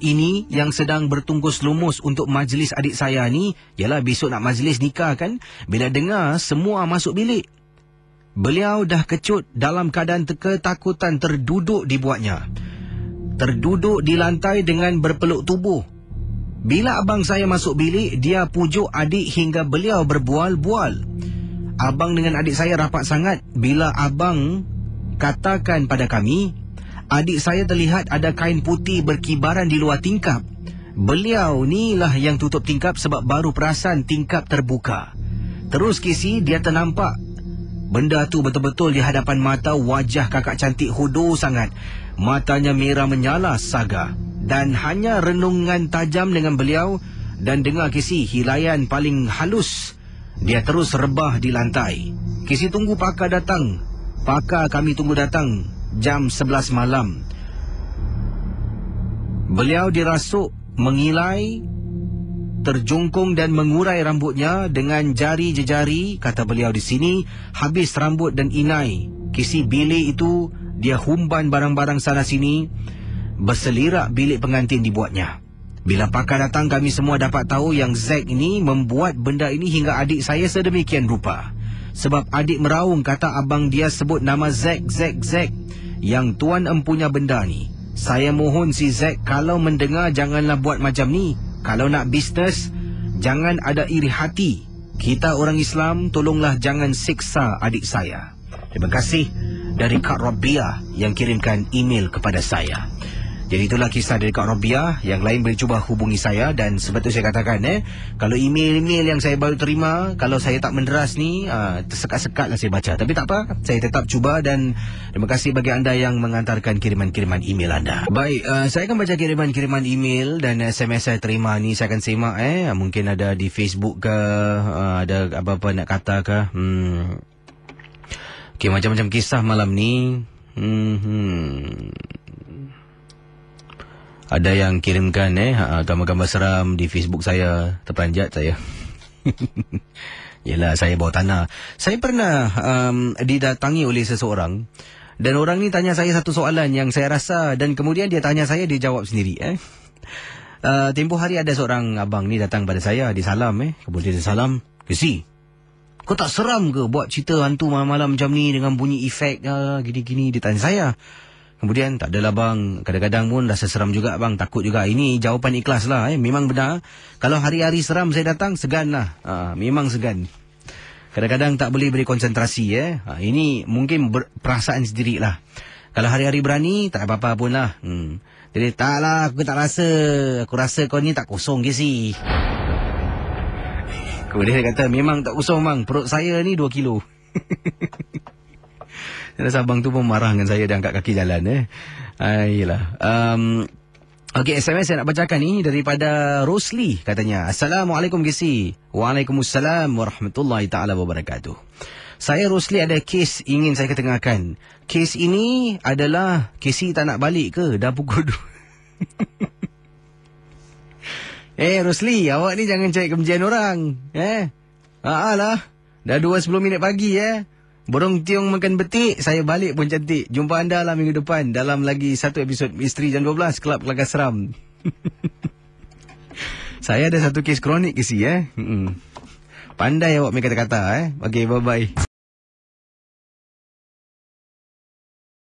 ini, yang sedang bertungkus lumus untuk majlis adik saya ni. Yalah, besok nak majlis nikah kan. Bila dengar, semua masuk bilik. Beliau dah kecut dalam keadaan ketakutan, terduduk dibuatnya. Terduduk di lantai dengan berpeluk tubuh. Bila abang saya masuk bilik, dia pujuk adik hingga beliau berbual-bual. Abang dengan adik saya rapat sangat. Bila abang katakan pada kami, adik saya terlihat ada kain putih berkibaran di luar tingkap. Beliau ni lah yang tutup tingkap sebab baru perasan tingkap terbuka. Terus Casey, dia ternampak benda tu betul-betul di hadapan mata. Wajah kakak cantik hodoh sangat. Matanya merah menyala saga. Dan hanya renungan tajam dengan beliau. Dan dengar Casey, hilaian paling halus. Dia terus rebah di lantai. Casey tunggu pakar datang. Pakar kami tunggu datang jam 11 malam. Beliau dirasuk, mengilai, terjungkung dan mengurai rambutnya dengan jari jejari. Kata beliau di sini, habis rambut dan inai. Kisi bilik itu, dia humban barang-barang sana sini. Berselirak bilik pengantin dibuatnya. Bila pakar datang, kami semua dapat tahu yang Zack ini membuat benda ini hingga adik saya sedemikian rupa. Sebab adik meraung kata abang dia sebut nama Zack. Yang tuan empunya benda ni. Saya mohon si Zack, kalau mendengar janganlah buat macam ni. Kalau nak bisnes, jangan ada iri hati. Kita orang Islam, tolonglah jangan siksa adik saya. Terima kasih dari Kak Robiah yang kirimkan email kepada saya. Jadi itulah kisah dari Kak Robiah. Yang lain boleh cuba hubungi saya. Dan seperti saya katakan, kalau email-email yang saya baru terima, kalau saya tak menderas ni, tersekat-sekat lah saya baca. Tapi tak apa, saya tetap cuba. Dan terima kasih bagi anda yang mengantarkan kiriman-kiriman email anda. Baik, saya akan baca kiriman-kiriman email dan SMS saya terima ni. Saya akan semak. Mungkin ada di Facebook ke, ada apa-apa nak kata ke. Okay, macam-macam kisah malam ni. Ada yang kirimkan gambar-gambar seram di Facebook saya. Terperanjat saya. Yelah, saya bawah tanah. Saya pernah didatangi oleh seseorang. Dan orang ni tanya saya satu soalan yang saya rasa, dan kemudian dia tanya saya, dia jawab sendiri. Tempoh hari ada seorang abang ni datang pada saya. Dia salam. Kemudian dia salam, Kesi, kau tak seram ke buat cerita hantu malam-malam macam ni dengan bunyi efek gini-gini? Dia tanya saya. Kemudian, tak adalah bang, kadang-kadang pun rasa seram juga bang, takut juga. Ini jawapan ikhlas lah. Memang benar, kalau hari-hari seram saya datang, segan lah. Memang segan. Kadang-kadang tak boleh beri konsentrasi. Ini mungkin perasaan sendiri lah. Kalau hari-hari berani, tak apa-apa pun lah. Jadi tak lah, aku tak rasa. Aku rasa kau ni tak kosong ke si. Kemudian dia kata, memang tak kosong bang, perut saya ni 2 kilo. Rasa abang tu pun marah dengan saya, dia angkat kaki jalan. Yelah. Okey, SMS saya nak bacakan ni daripada Rosli. Katanya, Assalamualaikum Kesi. Waalaikumsalam warahmatullahi ta'ala wabarakatuh. Saya Rosli ada kes ingin saya ketengahkan. Kes ini adalah Kesi tak nak balik ke? Dah pukul 2. Rosli, awak ni jangan cari kebencian orang. Lah. Dah 2:10 pagi. Burung tiung makan betik, saya balik pun cantik. Jumpa anda lah minggu depan dalam lagi satu episod Misteri Jam 12 Kelab Kelakar Seram. Saya ada satu kes kronik ke si. Pandai awak main kata-kata. Okey, bye-bye.